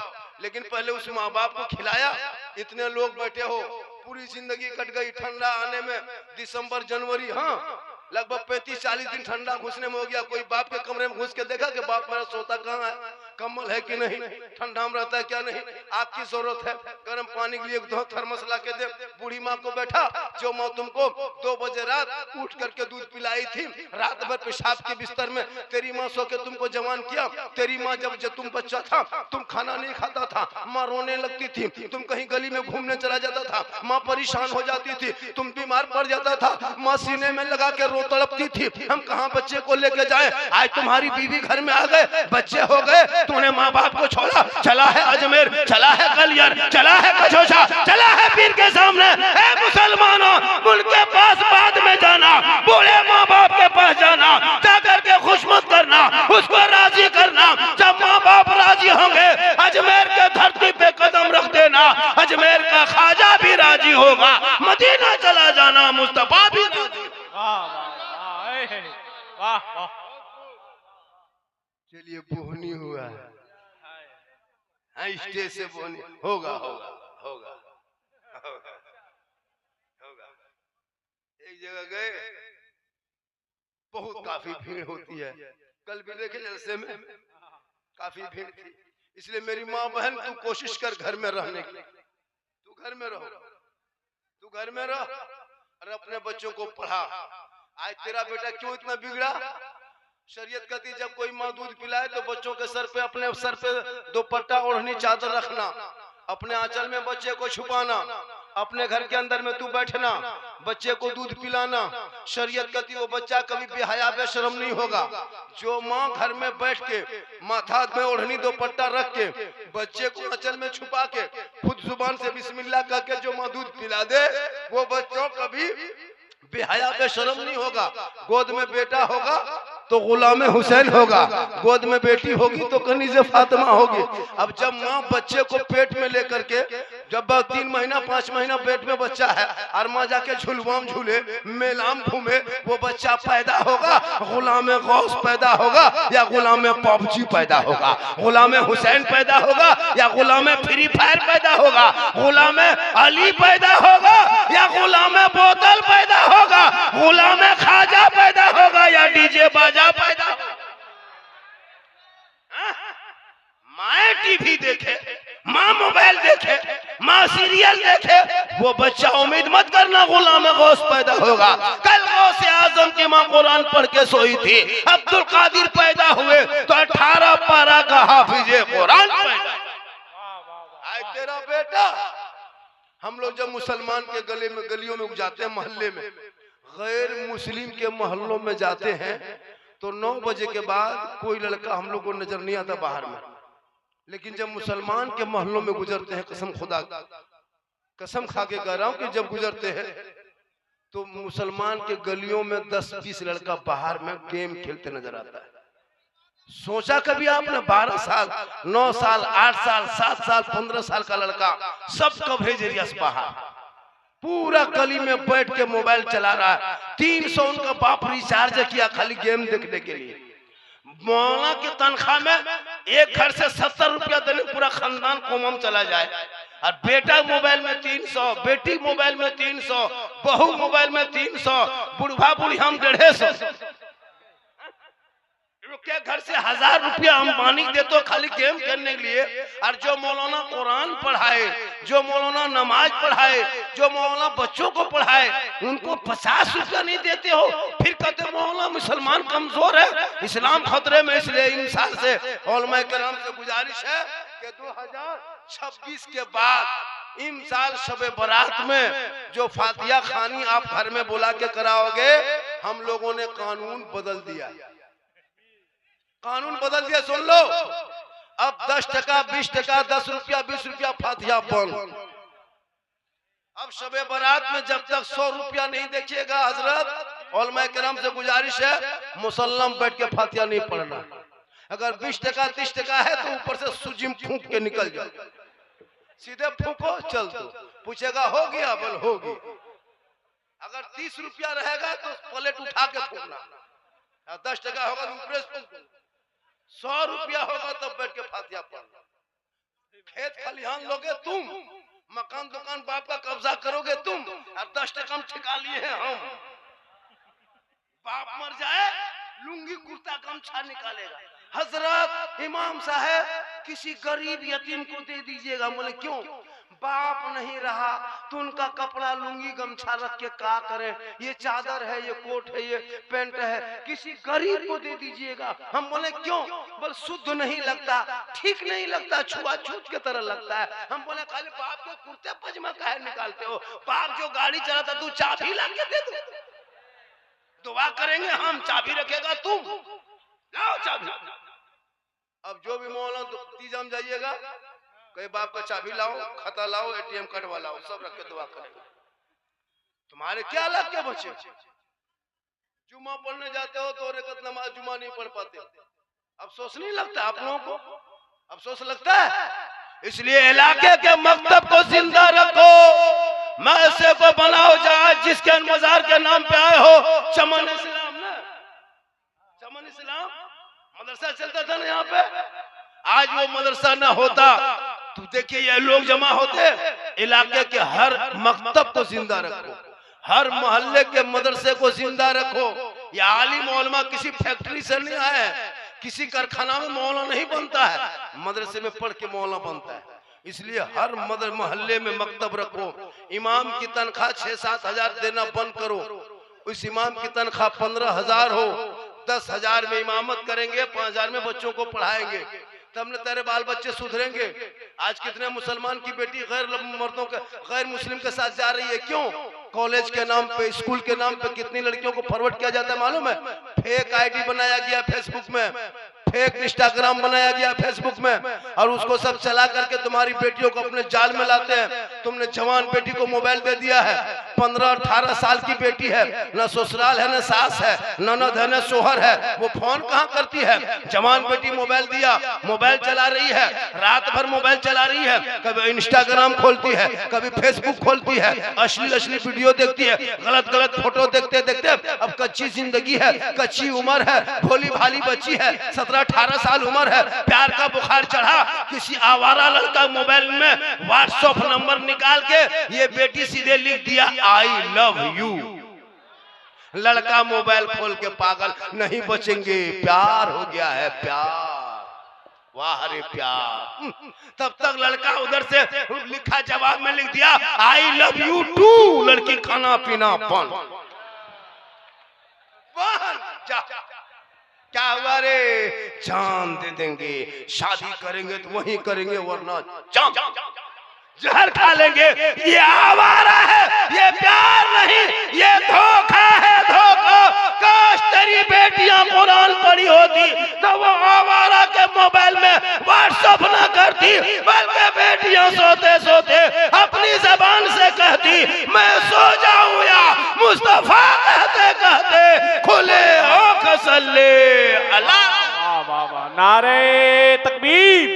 लेकिन पहले उस माँ बाप को खिलाया। इतने लोग बैठे हो, पूरी जिंदगी कट गई। ठंडा आने में दिसंबर जनवरी, हाँ लगभग 35-40 दिन ठंडा घुसने में हो गया। कोई बाप के कमरे में घुस के देखा कि बाप मेरा सोता कहाँ है, कम्बल है कि नहीं, ठंडा में रहता है क्या नहीं। आग की जरूरत है, गर्म पानी के लिए थर्मस ला के दे। बूढ़ी माँ को बैठा, जो माँ तुमको 2 बजे रात उठ करके दूध पिलाई थी, रात भर पेशाब के बिस्तर में तेरी माँ सो के तुमको जवान किया। तेरी माँ जब तुम बच्चा था तुम खाना नहीं खाता था, माँ रोने लगती थी। तुम कहीं गली में घूमने चला जाता था, माँ परेशान हो जाती थी। तुम बीमार पड़ जाता था, माँ सीने में लगा के तड़पती थी, हम कहां बच्चे को लेके जाए। आज तुम्हारी बीवी घर में आ गए, बच्चे हो गए, तूने माँ बाप को छोड़ा, चला है अजमेर, चला है गलियर, चला है कचौचा, चला है पीर के सामने। ए मुसलमानों, मुल्क के पास बाद में जाना, बूढ़े माँ बाप के पास जाना, जाकर के खुशमत करना, उसको राजी करना। जब माँ बाप राजी होंगे अजमेर के धरती पे कदम रख देना, अजमेर का ख्वाजा भी राजी होगा। मदीना चला जाना, मुस्तफा भी राजी। वाह वाह। चलिए बोहनी हुआ है, स्टेज से बोहनी होगा होगा होगा होगा होगा। एक जगह गए, बहुत काफी भीड़ होती है। कल भी देखे जलसे में काफी भीड़ थी, इसलिए मेरी माँ बहन तू कोशिश कर घर में रहने की। तू घर में रहो, तू घर में रह और अपने बच्चों को पढ़ा। आज तेरा बेटा क्यों इतना बिगड़ा? शरीयत कहती जब कोई माँ दूध पिलाए तो बच्चों के सर पे, अपने सर पे दुपट्टा ओढ़नी चादर रखना, अपने आंचल में बच्चे को छुपाना। अपने घर के अंदर में तू बैठना, बच्चे को दूध पिलाना, शरीयत कहती वो बच्चा कभी बेहया बेशरम नहीं होगा। जो माँ घर में बैठ के माथा में ओढ़नी दुपट्टा रख के बच्चे को आंचल में छुपा के खुद जुबान से बिस्मिल्लाह कह के जो माँ दूध पिला दे, वो बच्चों कभी बेहया बेशरम नहीं होगा। गोद में बेटा होगा तो गुलाम हुसैन होगा, गोद में बेटी होगी तो कनीज़े फातिमा होगी। अब जब माँ बच्चे को पेट में लेकर के, जब 3 महीना 5 महीना पेट में बच्चा है और माँ जाके झुलवाम झूले मेलाम घूमे, वो बच्चा पैदा होगा गुलाम गौस पैदा होगा या गुलाम पबजी पैदा होगा, गुलाम हुसैन पैदा होगा या गुलाम फ्री फायर पैदा होगा, गुलाम अली पैदा होगा या गुलाम बोतल पैदा होगा, गुलाम खाजा पैदा होगा या डीजे बाजा पैदा। माँ टीवी देखे, माँ मोबाइल देखे, माँ सीरियल देखे, वो बच्चा उम्मीद मत करना गुलाम गौस पैदा होगा। कल गौस आजम की माँ कुरान पढ़ के सोई थी, अब्दुल कादिर पैदा हुए तो 18 पारा का हाफिज कुरान पैदा। आज तेरा बेटा, हम लोग जब मुसलमान के गले में गलियों में जाते हैं, मोहल्ले में, गैर मुस्लिम के मोहल्लों में जाते हैं तो 9 बजे के बाद कोई लड़का हम लोग को नजर नहीं आता बाहर में। लेकिन जब मुसलमान के मोहल्लों में गुजरते हैं, कसम खुदा कसम खा के कह रहा हूं कि जब गुजरते हैं तो मुसलमान के गलियों में 10-20 लड़का बाहर में गेम खेलते नजर आता है। सोचा कभी आपने 12 साल 9 साल 8 साल 7 साल 15 साल का लड़का सब कवरेज एरिया से बाहर पूरा गली में बैठ के मोबाइल चला रहा है। 300 उनका बाप रिचार्ज किया खाली गेम देखने के लिए। मौलाना की तनख्वाह में एक घर से 70 रुपया देने पूरा खानदान कोमम चला जाए, और बेटा मोबाइल में 300, बेटी मोबाइल में 300, बहू मोबाइल में 300, बुढ़वा बुढ़ी हम 150। के घर से 1000 रुपया अंबानी दे तो खाली गेम खेलने के लिए। और जो मौलाना कुरान पढ़ाए, जो मौलाना नमाज पढ़ाए, जो मौलाना बच्चों को पढ़ाए, उनको 50 रुपया नहीं देते हो। फिर कहते मौलाना मुसलमान कमजोर है, इस्लाम खतरे में। इसलिए इंसान से उलमा किराम से गुजारिश है कि 2026 के बाद इन साल शबे बारात में जो फातिहा खानी आप घर में बुला के कराओगे, हम लोगों ने कानून बदल दिया, कानून बदल दिया। सुन लो, अब 10 टका 20 टका 10 रुपया 20 रुपया फातिहा बंद। अब शबे बारात में जब तक 100 रुपया नहीं देखिएगा, हजरत उलमा किराम से गुजारिश है मुसल्लम बैठ के फातिहा नहीं पढ़ना। अगर 20 टका 30 टका है तो ऊपर से सुजिम फूंक के निकल जाओ, सीधे फूंको चल दो। पूछेगा हो गया, बोल होगी। अगर 30 रुपया रहेगा तो प्लेट उठा के फूंकना, 10 टका होगा तो ऊपर से 100 रुपया होगा तब बैठ के फातिहा पढ़ना। खेत खलिहान लोगे तुम, मकान दुकान बाप का कब्जा करोगे तुम, और 10 टका हम ठिका लिए हैं हम। बाप मर जाए लुंगी कुर्ता गमछा निकालेगा। हजरत इमाम साहब किसी गरीब यतीम को दे दीजिएगा। बोले क्यों? बाप नहीं रहा तो उनका कपड़ा लुंगी गमछा रख के क्या करें, ये चादर है, ये कोट है, ये पैंट है, किसी गरीब को दे दीजिएगा। हम बोले क्यों? बोले शुद्ध नहीं लगता, ठीक नहीं लगता, छुआछूत के तरह लगता है। हम बोले खाली बाप के कुर्ते पजामा काहे निकालते हो? बाप जो गाड़ी चलाता तू चाबी ला के दे दो, दुआ करेंगे हम, चाबी रखेगा तुम, लाओ चाबी। अब जो भी मौलाना तीजम जाइएगा, कई बाप का चाबी लाओ, खाता लाओ, एटीएम कटवा लाओ, सब रख के दुआ करेंगे। तुम्हारे क्या लग के बच्चे जुमा पढ़ने जाते हो तो रकत नमाज जुमा नहीं पढ़ पाते। अफसोस नहीं लगता आप लोगों को? अफसोस लगता है। इसलिए इलाके के मकतब को जिंदा रखो, मदरसे को बनाओ। जहाँ जिसके मजार के नाम पे आए हो, चमन इस्लाम ना, चमन इस्लाम मदरसा चलता था ना यहाँ पे। आज वो मदरसा ना होता तो देखिए ये लोग जमा होते। इलाके के हर मकतब को जिंदा रखो, हर मोहल्ले के मदरसे को जिंदा रखो। ये आलिम उलमा किसी फैक्ट्री से नहीं आए, किसी कारखाना में मौलाना नहीं बनता है, मदरसे में पढ़ के मौलाना बनता है। इसलिए हर मोहल्ले में मकतब रखो। इमाम की तनख्वाह 6-7 हजार देना बंद करो। उस इमाम की तनख्वाह 15,000 हो, 10,000 में इमामत करेंगे, 5,000 में बच्चों को पढ़ाएंगे। तब न तेरे बाल बच्चे सुधरेंगे। आज कितने मुसलमान की बेटी गैर मर्दों के, गैर मुस्लिम के साथ जा रही है, क्यों? कॉलेज के नाम पे, स्कूल के नाम पे कितनी लड़कियों को फॉरवर्ड किया जाता है मालूम है? फेक आईडी बनाया गया फेसबुक में, फेक इंस्टाग्राम बनाया गया फेसबुक में, और उसको सब चला करके तुम्हारी बेटियों को अपने जाल में लाते हैं। तुमने जवान बेटी को मोबाइल दे दिया है, 15-18 साल की बेटी है, न ससुराल है, न सास है, ननद है, न शोहर है, वो फोन कहाँ करती है? जवान बेटी मोबाइल दिया, मोबाइल चला रही है, रात भर मोबाइल चला रही है, कभी इंस्टाग्राम खोलती है, कभी फेसबुक खोलती है, अश्लील अश्लील वीडियो देखती है, गलत गलत फोटो देखते देखते अब कच्ची जिंदगी है, कच्ची उम्र है, भोली भाली बच्ची है, 17-18 साल उम्र है, प्यार का बुखार चढ़ा, किसी आवारा लड़का मोबाइल में व्हाट्सएप नंबर निकाल के ये बेटी सीधे लिख दिया आई लव यू। लड़का मोबाइल खोल के पागल, नहीं बचेंगे, प्यार हो गया है, प्यार, वाह रे प्यार। तब तक लड़का उधर से लिखा जवाब में लिख दिया आई लव यू टू। लड़की खाना पीना बंद, जा। क्या हुआ रे? जान दे देंगे, शादी करेंगे तो वही करेंगे, वरना जान जहर खा लेंगे। ये आवारा है, ये प्यार नहीं, ये धोखा है, धोखा। काश तेरी बेटियां कुरान पढ़ी होती तो वो आवारा के मोबाइल में व्हाट्सएप ना करती, बल्कि बेटियां सोते सोते अपनी जबान से कहती मैं सो जाऊं या मुस्तफा कहते कहते खुले आंख सल्ले अल्लाह। वाह वाह, नारे तकबीर,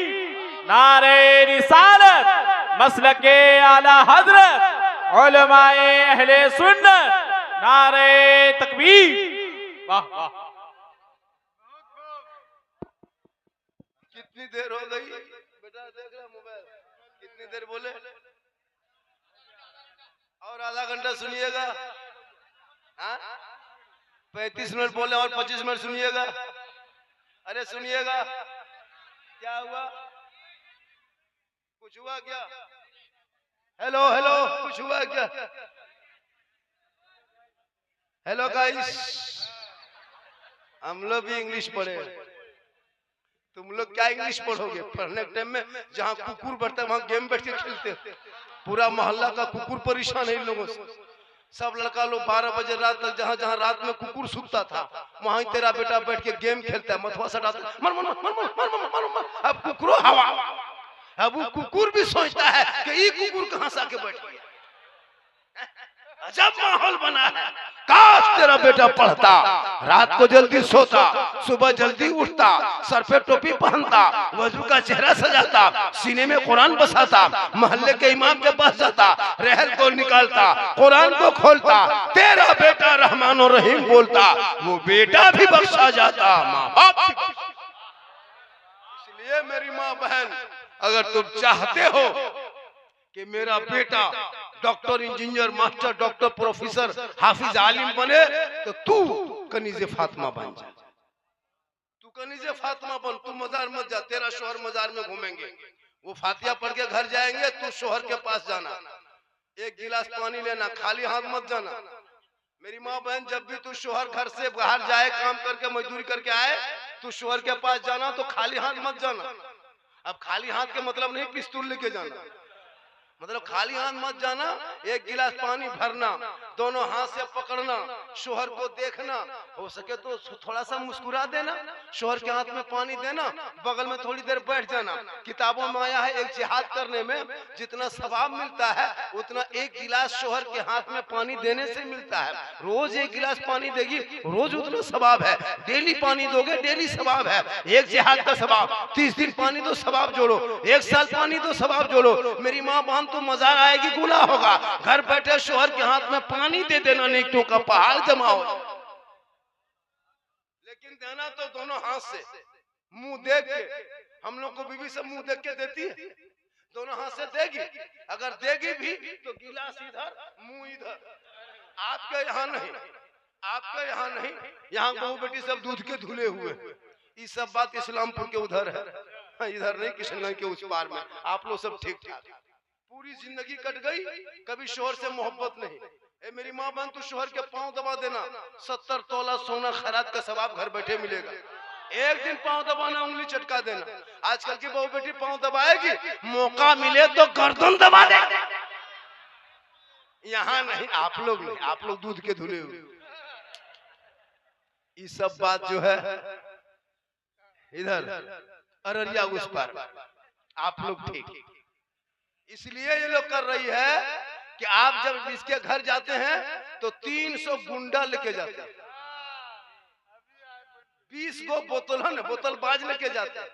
नारे रिसालत, मसलके आला हजरत, उलमाए अहले सुन्नत, नारे तकबीर, वाह वाह। कितनी देर हो गई बेटा? देख रहा मोबाइल, कितनी देर बोले? और आधा घंटा सुनिएगा। 35 मिनट बोले और 25 मिनट सुनिएगा। अरे सुनिएगा, क्या हुआ? कुछ हुआ क्या? हेलो हेलो, कुछ हुआ क्या? हेलो गाइस, हम लोग भी इंग्लिश पढ़े, तुम लोग क्या इंग्लिश पढ़ोगे? पढ़ने के टाइम में जहाँ कुकुर बैठता है वहाँ गेम बैठ के खेलते, पूरा मोहल्ला का कुकुर परेशान है इन लोगों से। सब लड़का लोग 12 बजे रात तक जहाँ जहाँ रात में कुकुर सूखता था वहाँ तेरा बेटा बैठ के गेम खेलता है, मथुआ सटाता है, मर मर मर मर मर मर मर मर। अब कुकुरो हवा, अब वो कुकुर भी सोचता है कि ये कुकुर कहाँ से आके बैठ गया। अजब माहौल बना है। काश तेरा बेटा पढ़ता, रात को जल्दी सोता, सुबह जल्दी उठता, सर पे टोपी पहनता, वजू का चेहरा सजाता, सीने में कुरान बसाता, मोहल्ले के इमाम के पास जाता, रहल को निकालता, कुरान को खोलता, तेरा बेटा रहमान और रहीम बोलता, वो बेटा भी बख्शा जाता, माँ बाप भी। इसलिए मेरी माँ बहन, अगर तुम चाहते हो कि मेरा बेटा doctor, engineer, master, doctor, professor, हाफिज, आलिम बने, तो तू कनीज़े फातिमा बन जा। तू कनीज़े फातिमा बन, तू मजार मत जा, तेरा शोहर मजार में घूमेंगे, वो फातिहा पढ़ के घर जाएंगे, तू शोहर के पास जाना, एक गिलास पानी लेना, खाली हाथ मत जाना। मेरी माँ बहन, जब भी तू शोहर घर से बाहर जाए, काम करके मजदूरी करके आए, तू शोहर के पास जाना तो खाली हाथ मत जाना। अब खाली हाथ के मतलब नहीं पिस्तौल लेके जाना, मतलब खाली हाथ मत जाना, एक गिलास पानी भरना, दोनों हाथ से पकड़ना, शोहर को देखना, हो सके तो थोड़ा सा मुस्कुरा देना, शोहर के हाथ में पानी देना, बगल में थोड़ी देर बैठ जाना। किताबों में आया है एक जिहाद करने में जितना सवाब मिलता है उतना एक गिलास शोहर के हाथ में पानी देने से मिलता है। रोज एक गिलास पानी देगी, रोज उतना सवाब है। डेली पानी दोगे, डेली सवाब है। एक जिहाद का सवाब, 30 दिन पानी दो सवाब जोड़ो, 1 साल पानी दो सवाब जोड़ो। मेरी माँ बहन, तो मजार आएगी, गुनाह होगा। घर बैठे शोहर के हाथ में पानी दे देना, नेकियों का पहाड़ जमा हो, लेकिन देना तो दोनों हाथ से, मुंह देख के। हम लोग को बीवी से मुंह देख के देती है, दोनों हाथ से देगी। अगर देगी भी तो गिलास इधर, मुंह इधर। आपके यहाँ नहीं, आपके यहाँ नहीं, यहाँ बहू बेटी सब दूध के धुले हुए। ये सब बात इस्लामपुर के उधर है, इधर नहीं, किशनगंज के उस पार में। आप लोग सब ठीक ठाक, पूरी जिंदगी कट गई, कभी शोहर से मोहब्बत नहीं। ए मेरी माँ बहन, तू शोहर के पांव दबा देना, 70 तोला सोना खैरात का सवाब घर बैठे मिलेगा। एक दिन पांव दबाना, उंगली चटका देना। आजकल की बहू बेटी पांव दबाएगी, मौका मिले तो गर्दन दबा दे। यहाँ नहीं, आप लोग नहीं, आप लोग दूध के धुले हुए। ये सब बात जो है इधर अररिया उस पर, आप लोग ठीक। इसलिए ये लोग कर रही है कि आप जब इसके घर जाते हैं तो 300 गुंडा लेके जाते हैं, 20 गो बोतल बाज लेके जाते हैं,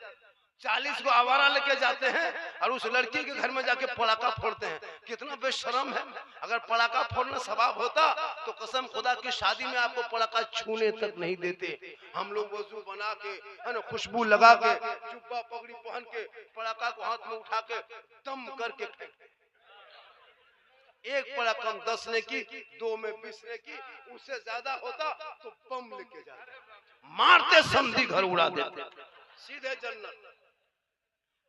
40 गो आवारा लेके जाते हैं और उस लड़की के घर में जाके पटाखा फोड़ते हैं। कितना बेशरम है। अगर पटाखा फोड़ना सवाब होता तो कसम खुदा की शादी में आपको पटाखा छूने तक नहीं देते। हम लोग वजू बना के, है ना, खुशबू लगा के, जुब्बा पगड़ी पहन के, पटाखा को हाथ में उठा के दम करके फेंकते। एक पटाखा 10 ने की, 2 में 20 ने की, उससे ज्यादा होता तो बम लेके जाते, मारते समधी घर उड़ा देते, सीधे जन्नत।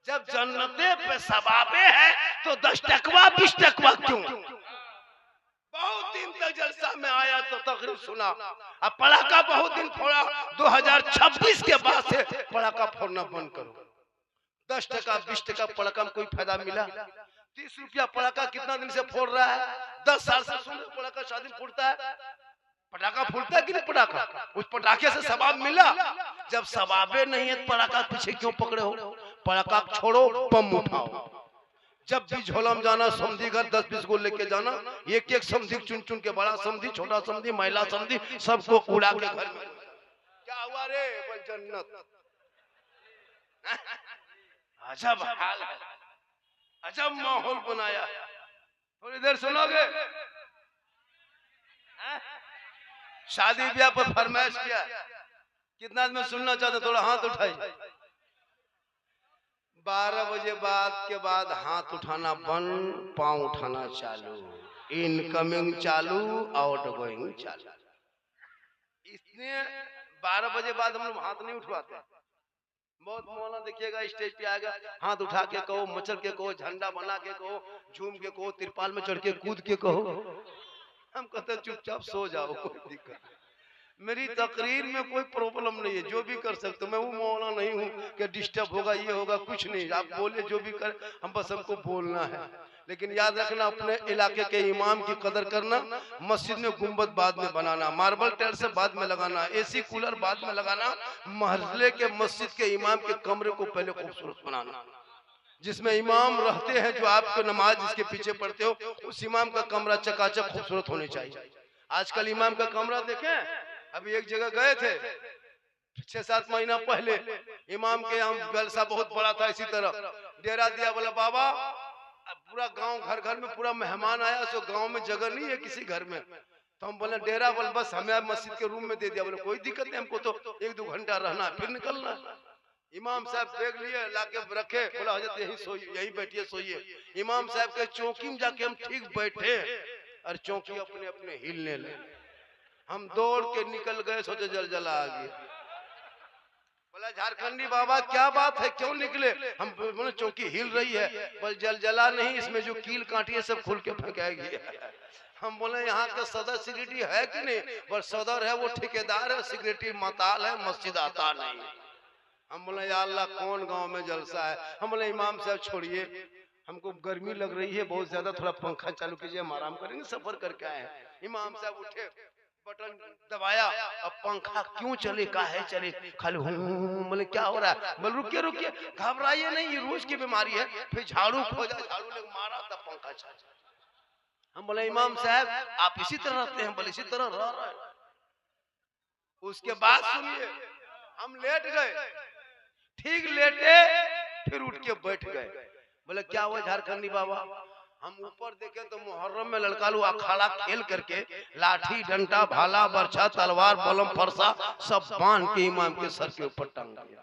जब जन्नते पे सवाबे है तो 10 टकवा 20 टकवा क्यों? बहुत दिन तक जलसा में आया तो तकरीर सुना, अब पटाखा बहुत दिन फोड़ा, 2026 के बाद से पटाखा फोड़ना बंद करो। 10 टका 20 टका पटाखा में कोई फायदा मिला? 30 रुपया पटाखा कितना दिन से फोड़ रहा है? 10 साल से सुन पटाखा शादी फूटता है, पटाखा फूटता है कि नहीं? पटाखा, उस पटाखे से सवाब मिला? जब सवाबे नहीं है पटाखा पीछे क्यों पकड़े हो? पटाखा छोड़ो, बम उठाओ। जब भी झोलम जाना, समधी घर 10-20 को लेके जाना, एक एक समधी चुन चुन के, बड़ा समधी, छोटा समधी, महिला समधी, सबको उड़ा के घर में। क्या हुआ रे? बोल जन्नत। अजब हाल है, अजब माहौल बनाया। थोड़ी देर सुनोगे? शादी ब्याह पर फरमाइश किया, कितना आदमी सुनना चाहते? थोड़ा हाथ उठाई। 12 बजे बाद के बाद हाथ उठाना बंद, पांव उठाना चालू, इनकमिंग चालू, आउटगोइंग चालू। इसलिए 12 बजे बाद हम लोग हाथ नहीं उठवाते। बहुत मौलाना देखिएगा स्टेज पे आएगा, हाथ उठा के कहो, मचल के कहो, झंडा बना के कहो, झूम के कहो, तिरपाल में चढ़ के कूद के कहो। हम कहते चुपचाप सो जाओ, कोई दिक्कत। मेरी तकरीर में कोई प्रॉब्लम नहीं है, जो भी कर सकते हो। मैं वो मौलाना नहीं हूँ कि डिस्टर्ब होगा, ये होगा, कुछ नहीं। आप बोले जो भी कर, हम बस हमको बोलना है। लेकिन याद रखना, अपने इलाके के इमाम की कदर करना। मस्जिद में गुंबद बाद में बनाना, मार्बल टाइल से बाद में लगाना, एसी कूलर बाद में लगाना, मोहल्ले के मस्जिद के इमाम के कमरे को पहले खूबसूरत बनाना। जिसमें इमाम रहते हैं, जो आपको नमाज जिसके पीछे पढ़ते हो, उस इमाम का कमरा चकाचक खूबसूरत होने चाहिए। आजकल इमाम का कमरा देखें, अभी एक जगह गए थे 6-7 महीना पहले, इमाम के यहाँ जलसा बहुत बड़ा था, इसी तरह डेरा दिया। बोला बाबा, पूरा गांव घर घर में पूरा मेहमान आया, सो गांव में जगह नहीं है किसी घर में, तो हम बोले डेरा, बोले बस हमें मस्जिद के रूम में दे दिया। बोले कोई दिक्कत नहीं, हमको तो 1-2 घंटा रहना, फिर निकलना। इमाम साहब बैग लिए लाके रखे, बोला हजरत यहीं सोइए, यहीं बैठिए, सोइए। इमाम साहब के चौकी में जाके हम ठीक बैठे और चौकी अपने अपने हिलने लगे। हम दौड़ के निकल गए, सोचे जलजला आ गया। बोला झारखंडी बाबा क्या बात है, क्यों निकले? हम बोले चौकी हिल रही है। बोले जलजला नहीं, इसमें जो कील काटी है सब खुल के फेंकाएगी। हम बोले यहाँ का सदर सेक्रेटरी है कि नहीं? बोले सदर है, वो ठेकेदार है, सेक्रेटरी मताल है, मस्जिद आता नहीं। हम बोले या अल्लाह, कौन गांव में जलसा है? हम बोले इमाम साहब छोड़िए, हमको गर्मी लग रही है बहुत ज्यादा, थोड़ा पंखा चालू कीजिए, हम आराम करेंगे, सफर करके आए हैं। इमाम साहब उठे, बटन दबाया, अब पंखा क्यों चले, काहे चले, खाली हूं। बोले क्या हो रहा है? बोले रुकिए रुकिए, घबराइए नहीं, ये रोज की बीमारी है। फिर झाड़ू खोजा, झाड़ू ले मारा, तब पंखा चला। हम बोले इमाम साहब आप इसी तरह रहते हैं? बोले इसी तरह रह रहे। उसके बाद सुनिए, हम लेट गए, ठीक लेटे, फिर उठ के बैठ गए। बोले क्या हुआ झारखंडी बाबा? हम ऊपर देखे तो मुहर्रम में लड़का लोग अखाड़ा खेल करके लाठी, डंडा, भाला, बरछा, तलवार, बलम, फरसा सब बांध के इमाम के सर के ऊपर टांग दिया।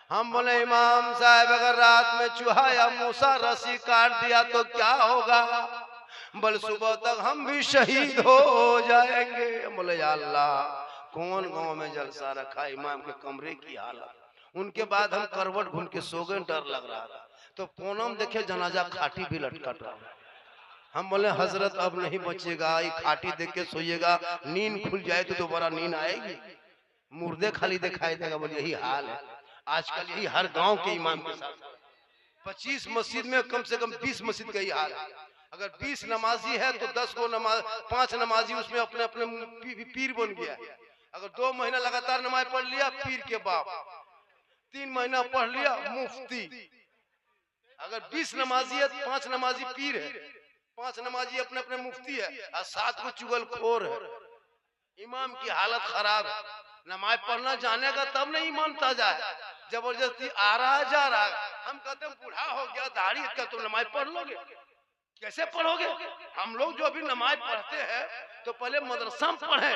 हम बोले इमाम साहब अगर रात में चूहा या मूसा रस्सी काट दिया तो क्या होगा? बोले सुबह तक हम भी शहीद हो जाएंगे। बोले या अल्लाह, कौन गांव में जलसा रखा, इमाम के कमरे की हालत। उनके बाद हम करवट घूम के सो गए, डर लग रहा था। तो पूनम देखे जनाजा खाटी भी लटका था। हम बोले हजरत अब नहीं बचेगा, ये खाटी देख के सोइएगा, नींद खुल जाए तो दोबारा नींद आएगी। मुर्दे खाली दिखाई देगा। बोले यही हाल है आजकल, यही हर गांव के इमाम के साथ। 25 मस्जिद में कम से कम 20 मस्जिद का ही हाल है। अगर 20 नमाजी है तो 10 को नमाज, 5 नमाजी उसमें अपने अपने पीर बन गया। अगर 2 महीना लगातार नमाज पढ़ लिया पीर के बाप, 3 महीना पढ़ लिया मुफ्ती। अगर 20 नमाजी है 5 नमाजी पीर है, 5 नमाजी अपने अपने मुफ्ती है और 7 को चुगलखोर है। इमाम की हालत खराब है। नमाज पढ़ना जानेगा तब नहीं ईमान ताजा है। जबरदस्ती आ रहा जा रहा है। हम कहते हैं बूढ़ा हो गया दाढ़ी, क्या तुम नमाज पढ़ लोगे? कैसे पढ़ोगे? हम लोग जो अभी नमाज पढ़ते हैं तो पहले मदरसा में पढ़े,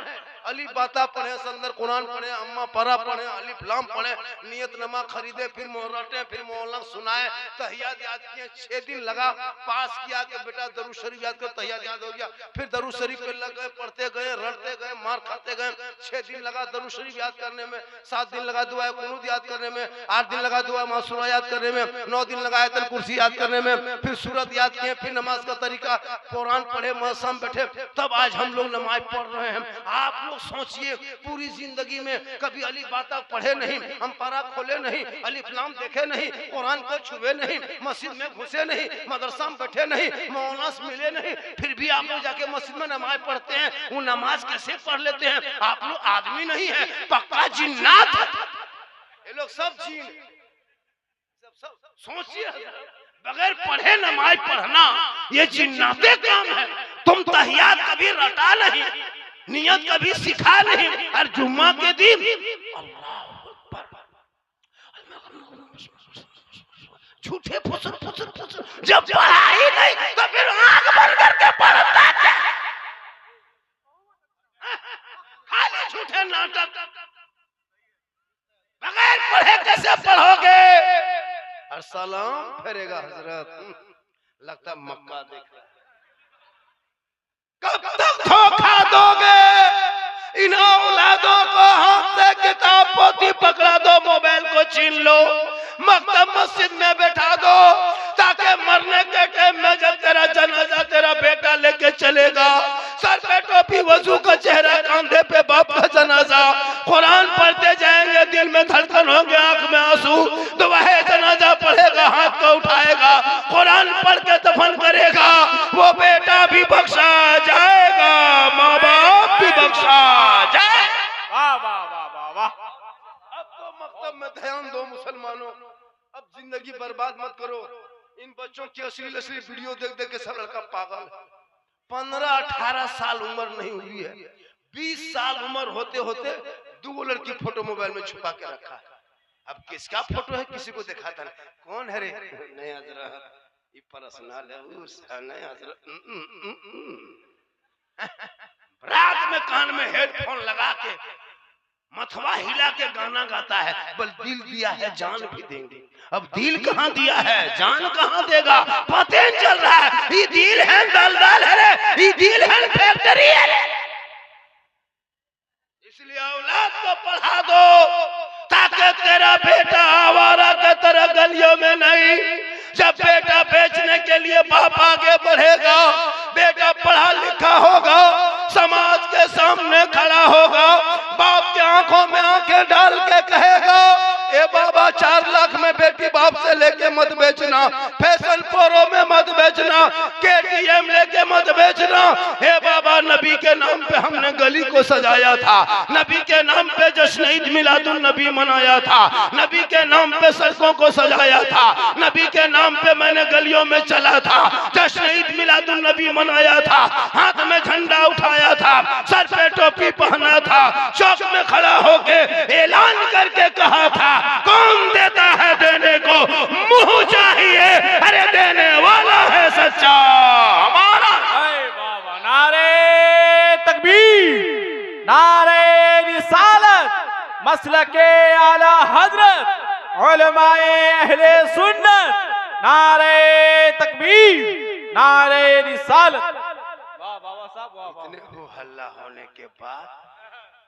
अली बाता पढ़े, संदर कुरान पढ़े, अम्मा परा पढ़े, अलिफ लाम पढ़े, नियत नमा खरीदे, फिर मोहरटे, फिर मोहल्ला सुनाए, तहियात याद किए, 6 दिन लगा, पास किया कि बेटा दरूद शरीफ याद कर, तहियात याद हो गया। फिर दरूद शरीफ पे लग गए, पढ़ते गए, रटते गए, मार खाते गए। 6 दिन लगा दरूद शरीफ याद करने में, 7 दिन लगा दुआ कुनूत याद करने में, 8 दिन लगा दुआ मासूरा याद करने में, 9 दिन लगा आयतल कुर्सी याद करने में, फिर सूरत याद किए, फिर नमाज का तरीका, कुरान पढ़े, मौसम बैठे, तब आज हम लोग नमाज पढ़ रहे हैं। आप लोग सोचिए पूरी जिंदगी में कभी अली बाता पढ़े नहीं, हम पारा खोले नहीं, अलिफ लाम देखे नहीं, कुरान को छुए नहीं, मस्जिद में घुसे नहीं, मदरसा में बैठे नहीं, मौलाना से मिले नहीं, फिर भी आप लोग जाके मस्जिद में नमाज पढ़ते हैं। वो नमाज कैसे पढ़ लेते हैं? आप लोग आदमी नहीं है, पक्का जिन्नात है। ये लोग सब जीन, सब सोचिए, बगैर पढ़े नमाज पढ़ना ये जिन्नाते काम है। तुम तहियात कभी रटा नहीं, नियत कभी सिखा नहीं, हर जुम्मा के दिन झूठे फुसर फुसर फुसर, जब पढ़ा ही नहीं तो फिर आंख बंद करके पढ़ता क्या? खाली झूठे नाटक, बगैर पढ़े कैसे पढ़ोगे? और सलाम फेरेगा हजरत, लगता मक्का देख रहा है। कब तक धोखा दोगे इन औलादों को? हाथ से किताब पोथी पकड़ा दो, मोबाइल को छीन लो, मकतब मस्जिद में बैठा दो, ताकि मरने के टाइम में जब तेरा जनाजा तेरा बेटा लेके चलेगा, सर पे टोपी, वजू का चेहरा, कंधे पे बाप का जनाजा, कुरान पढ़ते जाएंगे, दिल में धड़कन होंगे, आंख में आंसू, दुआए जनाजा पढ़ेगा, हाथ को उठाएगा, कुरान पढ़ के दफन करेगा, वो बेटा भी बख्शा जाएगा, माँ बाप भी बख्शा जाए। वाह वाह वाह वाह वाह। अब तो मकतब में ध्यान दो मुसलमानों, अब जिंदगी बर्बाद मत करो। इन बच्चों की अश्लील वीडियो देख देख के सब लड़का पागल। 15-18 साल उम्र नहीं हुई है, 20 साल उम्र होते होते 2 लड़की फोटो मोबाइल में छुपा के रखा है। अब किसका फोटो है किसी को दिखाता नहीं, कौन है रे? नहीं हजरत, ये पर्सनल है, नहीं हजरत। रात में कान में हेडफोन लगा के मथवा हिला के गाना गाता है, बल दिल दिया है जान भी देंगे। अब दिल कहाँ दिया है, जान कहाँ देगा, पता नहीं चल रहा है। ये दिल है दलदल है रे, ये दिल है फैक्ट्री है रे। इसलिए औलाद को पढ़ा दो ताकि तेरा बेटा आवारा के तरह गलियों में नहीं। जब बेटा बेचने के लिए बाप आगे बढ़ेगा, बेटा पढ़ा लिखा होगा, समाज के सामने खड़ा होगा, बाप की आंखों में आंखें डाल के कहेगा, ए बाबा 4 लाख में बेटी बाप से लेके मत बेचना, फैशन प्रो में मत बेचना, KTM लेके मत बेचना। हे बाबा, नबी के नाम पे हमने गली को सजाया था, नबी के नाम पे जश्न ईद मिलादुन नबी मनाया था, नबी के नाम पे सड़कों को सजाया था, नबी के नाम पे मैंने गलियों में चला था, जश्न ईद मिलादुन नबी मनाया था, हाथ में झंडा उठाया था, सर पे टोपी पहना था, चौक में खड़ा होके ऐलान करके कहा था, कौन देता है देने को मुंह चाहिए, अरे देने वाला है सच्चा हमारा। वाह वाह, नारे तकबीर, नारे रिसालत, मसलके आला हजरत, उलमाए अहले सुन्नत, नारे तकबीर, नारे रिसालत। वाह बाबा साहब, वाह वाह। इतने को हल्ला होने के बाद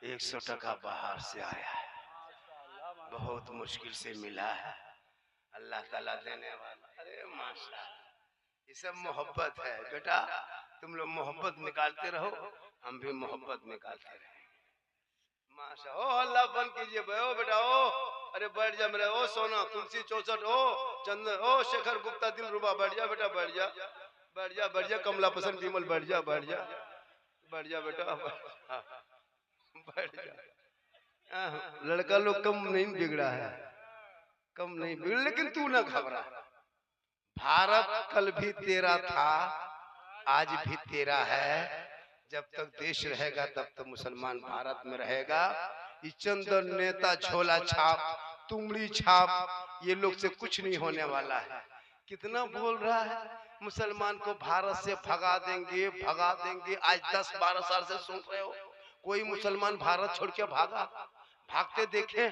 100 टका बाहर से आया है, बहुत मुश्किल से मिला है, अल्लाह ताला देने वाला। अरे माशा, ये सब मोहब्बत है बेटा, तुम लोग मोहब्बत निकालते रहो, हम भी मोहब्बत निकालते रहे। माशा ओ अल्लाह बंद कीजिए बे, ओ बेटा ओ, अरे बैठ जा मेरे, ओ सोना तुलसी 64, ओ चंदन, ओ शेखर गुप्ता दिलरुबा, बैठ जा बेटा, बैठ जा, बैठ जा, बैठ जा, कमला पसंद विमल, बैठ जा, बैठ जा, बैठ जा बेटा, बैठ जा। लड़का लोग कम नहीं बिगड़ा है, कम नहीं बिगड़ा, लेकिन तू ना घबरा। भारत कल भी तेरा था, आज भी तेरा है। जब तक देश रहेगा तब तक मुसलमान भारत में रहेगा। ये चंदन नेता, झोला छाप, तुमड़ी छाप, ये लोग से कुछ नहीं होने वाला है। कितना बोल रहा है मुसलमान को भारत से भगा देंगे, भगा देंगे। आज 10-12 साल से सुन रहे हो, कोई मुसलमान भारत छोड़ के भागा? भागते देखे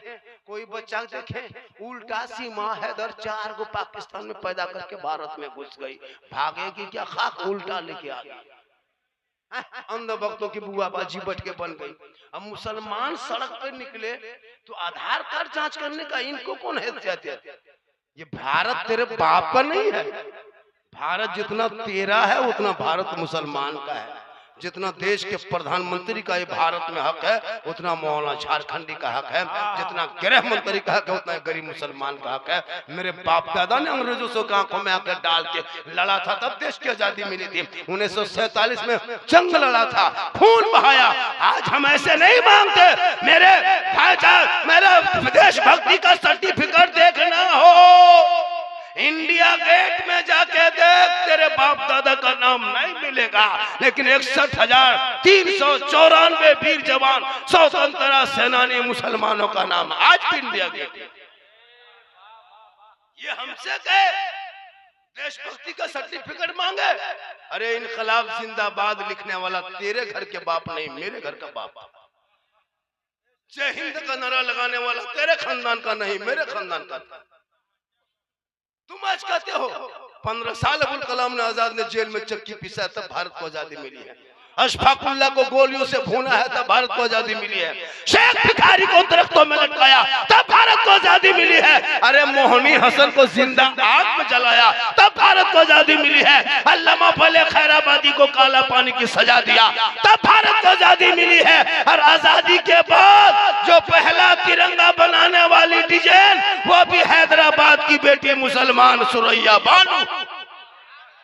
कोई बच्चा देखे? उल्टा सी माँ हैदर 4 गो पाकिस्तान में पैदा करके भारत में घुस गई, भागेगी क्या? खाक उल्टा लेके आ गई। अंध भक्तों की बुआ बाजी बट के बन गई। अब मुसलमान सड़क पे निकले तो आधार कार्ड जांच करने का इनको कौन हैसियत है? ये भारत तेरे बाप का नहीं है। भारत जितना तेरा है उतना भारत मुसलमान का है। जितना देश के प्रधानमंत्री का ये भारत में हक है उतना मौलाना झारखंडी का हक है। जितना गृह मंत्री का हक है उतना गरीब मुसलमान का हक है। मेरे बाप दादा ने अंग्रेजों से आंखों में आकर डाल के लड़ा था, तब देश की आजादी मिली थी। 1947 में जंग लड़ा था, खून बहाया। आज हम ऐसे नहीं मांगते। मेरे भाईचारा, मेरा देशभक्ति का सर्टिफिकेट देखना हो, इंडिया गेट में जाके देख, तेरे बाप दादा का नाम नहीं मिलेगा, लेकिन 61,394 वीर जवान, स्वतंत्रता सेनानी मुसलमानों का नाम आज भी इंडिया गेट। ये हमसे कहे देशभक्ति का सर्टिफिकेट मांगे? अरे इनकलाब जिंदाबाद लिखने वाला तेरे घर के बाप नहीं, मेरे घर का बाप। जय हिंद का नारा लगाने वाला तेरे खानदान का नहीं, मेरे खानदान का। तुम आज कहते हो 15 साल अबुल कलाम ने आजाद ने जेल में चक्की पीसा है तब भारत को आजादी मिली है। अशफाकुल्लाह को गोलियों से भूना है तब भारत को आजादी मिली है। शेख भिखारी को दरख्तों में लटकाया तब भारत को आजादी मिली है। अरे मोहनी हसन को जिंदा आग में जलाया तब भारत को आजादी मिली है। अल्लामा फले खैराबादी को काला पानी की सजा दिया तब भारत को आजादी मिली है। और आजादी के बाद जो पहला तिरंगा बनाने वाली डिजाइन वो भी हैदराबाद की बेटी मुसलमान सुरैया बानू।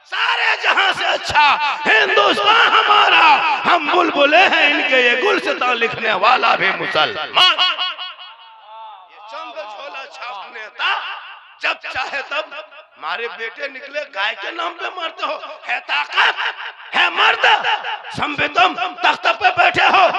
सारे जहां से अच्छा हिंदुस्तान हमारा, हम बुलबुले हैं इनके, ये गुलसिता लिखने वाला भी मुसलमान। ये चंद झोला छाप नेता जब चाहे तब हमारे बेटे निकले, गाय के नाम पे मारते हो। है ताकत, है मर्द, संवितम तख्त पे बैठे हो,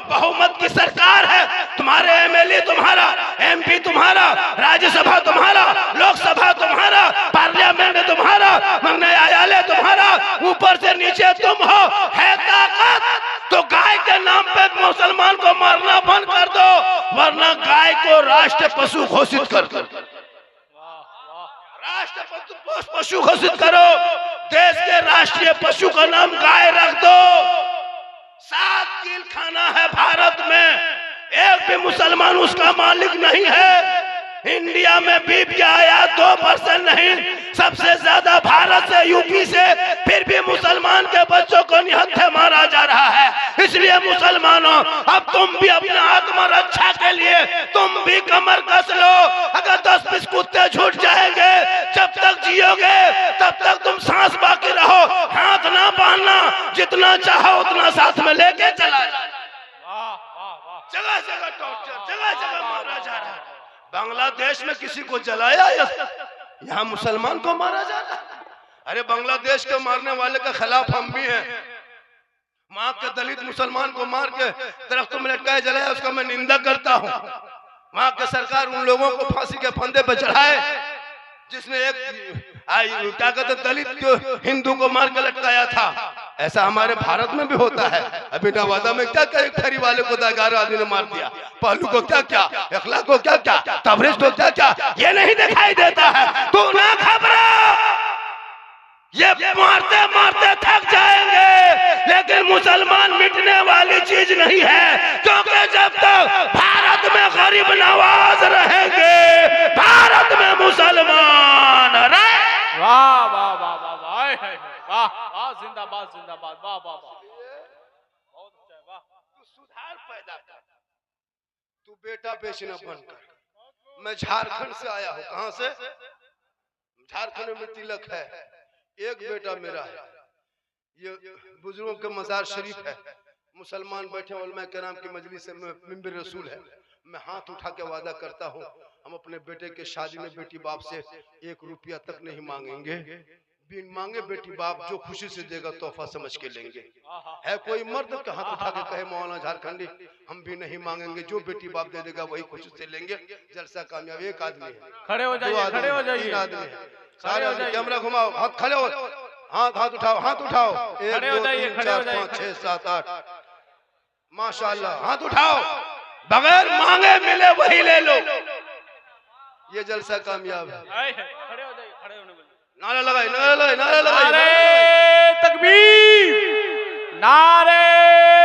बहुमत की सरकार है, तुम्हारे एमएलए तुम्हारा, एमपी तुम्हारा, राज्यसभा तुम्हारा, लोकसभा तुम्हारा, पार्लियामेंट तुम्हारा, न्यायालय तुम्हारा, ऊपर से नीचे तुम हो। है ताकत तो गाय के नाम पे मुसलमान को मारना बंद कर दो, वरना गाय को राष्ट्र पशु घोषित कर दो। राष्ट्र पशु घोषित करो, देश के राष्ट्रीय पशु का नाम गाय रख दो। 7 कील खाना है भारत में, एक भी मुसलमान उसका मालिक नहीं है। इंडिया में बीफ की आयात 2% नहीं, सबसे ज्यादा भारत से, यूपी से, फिर भी मुसलमान के बच्चों को निहत्थे मारा जा रहा है। इसलिए मुसलमानों, अब तुम भी अपने आत्मरक्षा के लिए तुम भी कमर कस लो। अगर 10-20 कुत्ते छूट जाएंगे, जब तक जियोगे तब तक तुम सांस बाकी रहो, हाथ ना बांधना, जितना चाहो उतना साथ में लेके चला। जगह जगह टॉर्चर, जगह जगह मारा जा रहा है। बांग्लादेश में किसी को जलाया, यहाँ मुसलमान को मारा जा रहा है। अरे बांग्लादेश के मारने वाले के खिलाफ हम भी हैं। वहां के दलित मुसलमान को मार के दरख्तों में लटकाए जलाया, उसका मैं निंदा करता हूँ। वहां के सरकार उन लोगों को फांसी के फंदे पे चढ़ाए जिसने एक क्या कहते दलित को हिंदू को मार के लटकाया था। ऐसा हमारे भारत में भी होता है। अभी नवादा में क्या क्या, एक फेरी वाले को 11 आदमी ने मार दिया, पहलू को क्या क्या, अखलाक को क्या क्या, तबरेज को क्या क्या, ये नहीं दिखाई देता है। तू ना घबरा, ये मारते मारते थक जाएंगे, लेकिन मुसलमान मिटने वाली चीज नहीं है, क्योंकि जब तक भारत में गरीब नवाज रहेंगे, भारत में मुसलमान रहे। वाह वाह वाह वाह वाह वाह वाह, जिंदाबाद जिंदाबाद, वाह वाह वाह, बहुत अच्छा, वाह। सुधार पैदा कर। तू बेटा बेचना बंद कर। मैं झारखंड से आया हूँ। कहाँ से? झारखंड में तिलक है। एक बेटा मेरा है। ये बुजुर्गों के मजार शरीफ है। मुसलमान बैठे उलमा किराम की मजलिस में मिंबर रसूल है। मैं हाथ उठा के वादा करता हूँ, हम अपने बेटे के शादी में बेटी बाप से 1 रुपया तक नहीं मांगेंगे। बिन मांगे बेटी बाप जो खुशी से देगा तोहफा समझ के लेंगे। है कोई मर्द के हाथ उठा के कहे मौलाना झारखंडी हम भी नहीं मांगेंगे, जो बेटी बाप दे देगा वही खुशी से लेंगे। जलसा कामयाब। एक आदमी है। खड़े हो जाइए, खड़े हो जाइए। 3 आदमी है। सारे आदमी कैमरा घुमाओ, हाथ खड़े हो, हाथ उठाओ, हाथ उठाओ। 1 खड़े हो 2 जाइए, 3 खड़े हो 4 जाइए। 5 6 7 8 माशाल्लाह। हाथ उठाओ, बगैर मांगे मिले वही ले लो। ये जलसा कामयाब है। खड़े हो जाइए, खड़े होने बोलिए। नारा लगाए, नारा लगाए, नारा लगाए। नारे तकबीर, नारे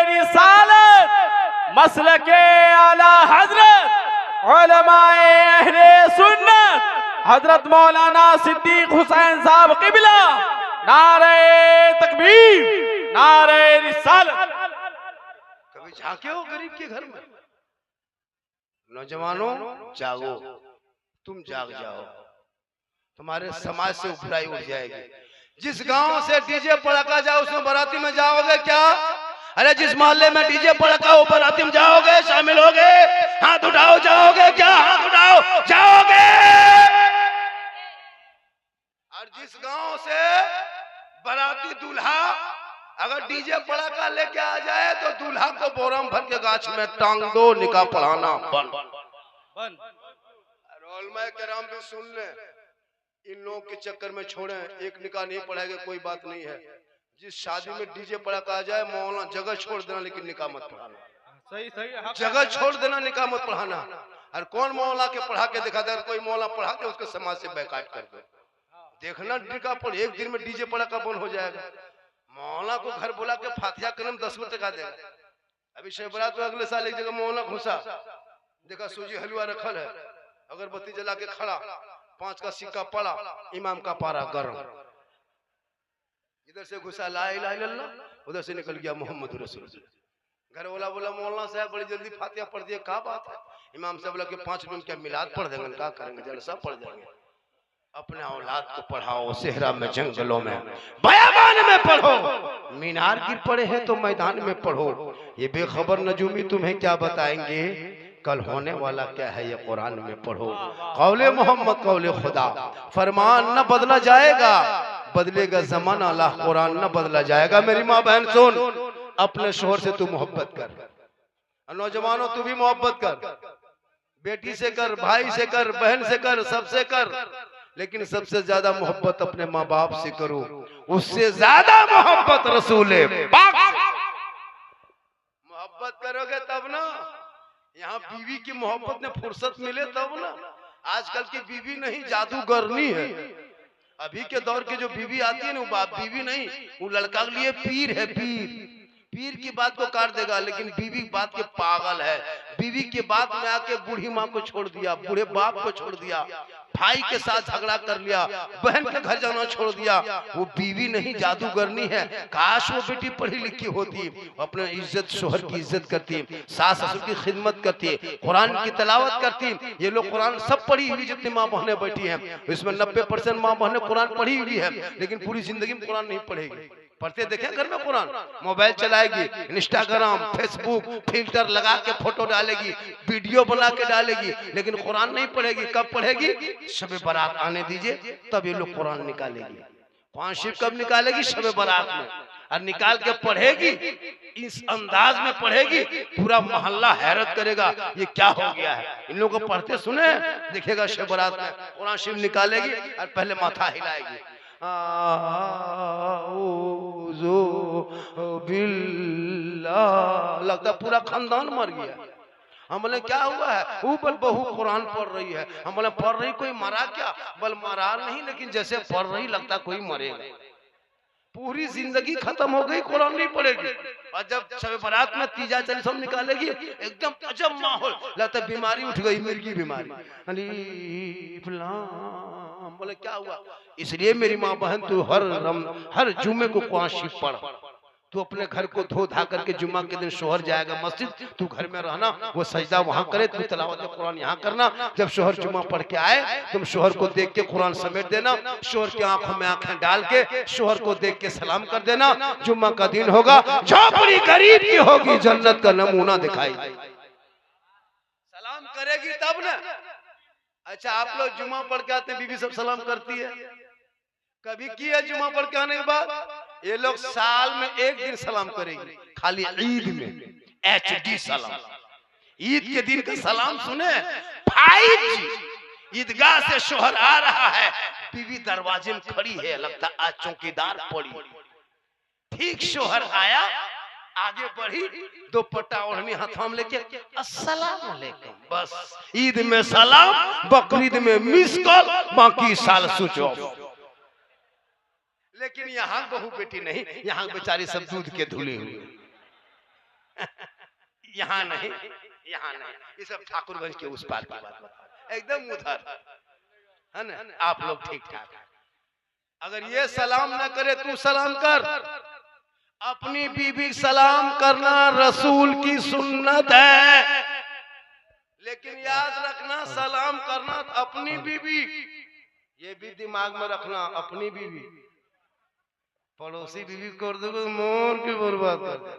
रिसालत, मसलके आला हजरत, उलमाए अहले सुन्नत, हजरत मौलाना सिद्दीक हुसैन साहब किबला। नारे तकबीर, नारे रिसालत। कभी झांके हो गरीब के घर में? नौजवानों जागो, तुम जाग जाओ, तुम्हारे समाज से उपराई उठ जाएगी। जिस गांव से डीजे पड़का जाओ उसमें बाराती में जाओगे क्या? अरे जिस मोहल्ले में डीजे पड़का हो बाराती में जाओगे, शामिल होगे? हाथ उठाओ, जाओगे क्या? हाथ उठाओ, जाओगे? और जिस गांव से बाराती दूल्हा अगर डीजे पड़का लेके आ जाए तो दूल्हा को बोरम भर के गाछ में टांग दो, निकाह पढ़ाना बंद। उलमा किराम भी सुन ले, इन लोगों के चक्कर में छोड़े। एक निकाह नहीं पढ़ाएगा कोई बात नहीं है। जिस शादी में डीजे पड़का आ जाए मौलाना जगह छोड़ देना, लेकिन निकाह मत पढ़ाना। सही सही, जगह छोड़ देना, निकाह मत पढ़ाना। और कौन मौला के पढ़ा के दिखा दे? कोई मौला पढ़ा के उसके समाज से बैकाट कर दे। देखना निकाह पढ़, 1 दिन में डीजे पड़का बंद हो जाएगा। मौला को घर बुला के फातिहा करने 10 रुपए का देगा। अभी शहबरात में अगले साल एक जगह मौला घुसा, देखा सूजी हलवा रखल है, अगरबत्ती जला के खड़ा, 5 का सिक्का पड़ा, इमाम का पारा गरम। इधर से घुसा ला इलाहा इल्लल्लाह, उधर से निकल गया मोहम्मद रसूलुल्लाह। घर वाला बोला मौलाना साहब बड़ी जल्दी फातिहा पढ़ दिए, क्या बात है? इमाम साहब बोला कि 5 मिनट क्या मिलाद पढ़ देंगे, क्या करेंगे? जलसा पढ़ देंगे। अपने औलाद को पढ़ाओ, सेहरा में, जंगलों में, बयाबान में पढ़ो। मीनार गिर पड़े हैं तो मैदान में पढ़ो। ये बेखबर नजूमी तुम्हें क्या बताएंगे? कल होने वाला क्या है ये कुरान में पढ़ो। कौले मोहम्मद कौले खुदा, फरमान न बदला जाएगा, बदलेगा जमाना, अल्लाह कुरान न बदला जाएगा। मेरी माँ बहन सुन, अपने शोहर से तू मोहब्बत कर। नौजवानों तू भी मोहब्बत कर, बेटी से कर, भाई से कर, बहन से कर, सबसे कर। लेकिन सबसे ज्यादा मोहब्बत अपने माँ बाप से करो, उससे ज्यादा मोहब्बत रसूले पाक। मोहब्बत करोगे तब ना, यहाँ बीवी की मोहब्बत में फुर्सत मिले तब ना। आजकल की बीवी नहीं, जादूगरनी है। अभी के दौर की जो बीवी आती है ना, वो बीवी नहीं, वो लड़का के लिए पीर है। पीर पीर की बात को काट देगा, लेकिन बीवी की बात के पागल है। बीवी की बात में आके बूढ़ी माँ को छोड़ दिया, बूढ़े बाप को छोड़ दिया, भाई के साथ झगड़ा कर लिया, बहन के घर जाना छोड़ दिया। वो बीवी नहीं, जादूगरनी है। काश वो बेटी पढ़ी लिखी होती, अपने इज्जत, शोहर की इज्जत करती, सास ससुर की खिदमत करती, कुरान की तिलावत करती। ये लोग कुरान सब पढ़ी हुई जितनी माँ बहनें बैठी हैं, इसमें 90% माँ बहनें कुरान पढ़ी हुई है, लेकिन पूरी जिंदगी में कुरान नहीं पढ़ेगी। पढ़ते देखे घर में कुरान? मोबाइल चलाएगी, इंस्टाग्राम, फेसबुक, फिल्टर लगा के फोटो डालेगी, वीडियो बना के डालेगी, लेकिन कुरान नहीं पढ़ेगी। कब पढ़ेगी? शब बारात आने दीजिए तब ये लोग कुरान निकालेगी। कुरान शरीफ कब निकालेगी? शब बारात में। और निकाल के पढ़ेगी, इस अंदाज में पढ़ेगी, पूरा मोहल्ला हैरत करेगा ये क्या हो गया है। इन लोगों को पढ़ते सुने दिखेगा शब बारात में कुरान शरीफ निकालेगी और पहले माथा हिलाएगी, लगता पूरा खानदान मर गया। हम बोले क्या हुआ है? वो बल बहू कुरान पढ़ रही है। हम बोले पढ़ रही, कोई मरा क्या? बल मरा नहीं, लेकिन जैसे पढ़ रही लगता कोई मरेगा। पूरी जिंदगी खत्म हो गई, कुरान नहीं पढ़ेगी। और जब शब बारात में तीजा चालीसा निकालेगी, एकदम अजब माहौल, लगता बीमारी उठ गई, मिर्गी बीमारी। बोले क्या हुआ? इसलिए मेरी माँ बहन तू हर जुमे को कुरान शरीफ पढ़, तू अपने घर को धो धा करके जुम्मा के दिन शोहर जाएगा मस्जिद, तू घर में रहना, वो सजदा वहां करे, तू तिलावत कुरान यहाँ करना। जब शोहर जुम्मा पढ़ के आए तुम शोहर को देख के कुरान समेट देना, शोहर की आंखों में आंखें डाल के शोहर को देख के सलाम कर देना। जुम्मा का दिन होगा, झोपड़ी गरीब की होगी, जन्नत का नमूना दिखाई, सलाम करेगी तब ना। अच्छा आप लोग जुम्मा पढ़ के आते हैं, बीवी सब सलाम करती है, कभी की है जुम्मा पढ़ के आने के बाद? ये लोग साल में एक दिन सलाम करेंगे, खाली ईद में HD सलाम। ईद के दिन का सलाम सुने 5G। ईदगाह से शोहर आ रहा है, बीवी दरवाजे में खड़ी है, लगता आज चौकीदार पड़ी। ठीक शोहर आया, आगे बढ़ी, दुपट्टा ओढ़नी हाथों में लेके अस्सलाम वालेकुम, बस ईद में सलाम, बकरीद में मिस कॉल, बाकी साल स्विच ऑफ। लेकिन यहाँ बहू बेटी नहीं, यहाँ बेचारी सब दूध के धुले हुए। यहाँ नहीं, यहाँ नहीं, ये सब ठाकुरगंज के उस पार की बात बता, एकदम उधर है ना। आप लोग ठीक ठाक, अगर ये सलाम ना करे तू सलाम कर। अपनी बीवी सलाम करना रसूल की सुन्नत है, लेकिन याद रखना सलाम करना अपनी बीवी, ये भी दिमाग में रखना। अपनी बीवी, पड़ोसी बीवी कर दो मोर की बर्बाद कर दे।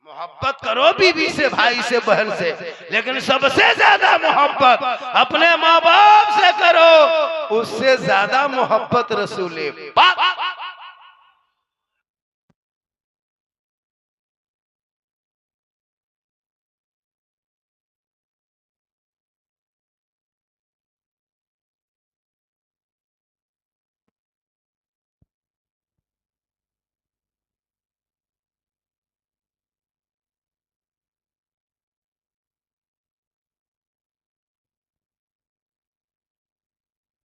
मोहब्बत करो बीवी से, भाई से, बहन से, लेकिन सबसे ज्यादा मोहब्बत अपने माँ बाप से करो, उससे ज्यादा मोहब्बत रसूल पाक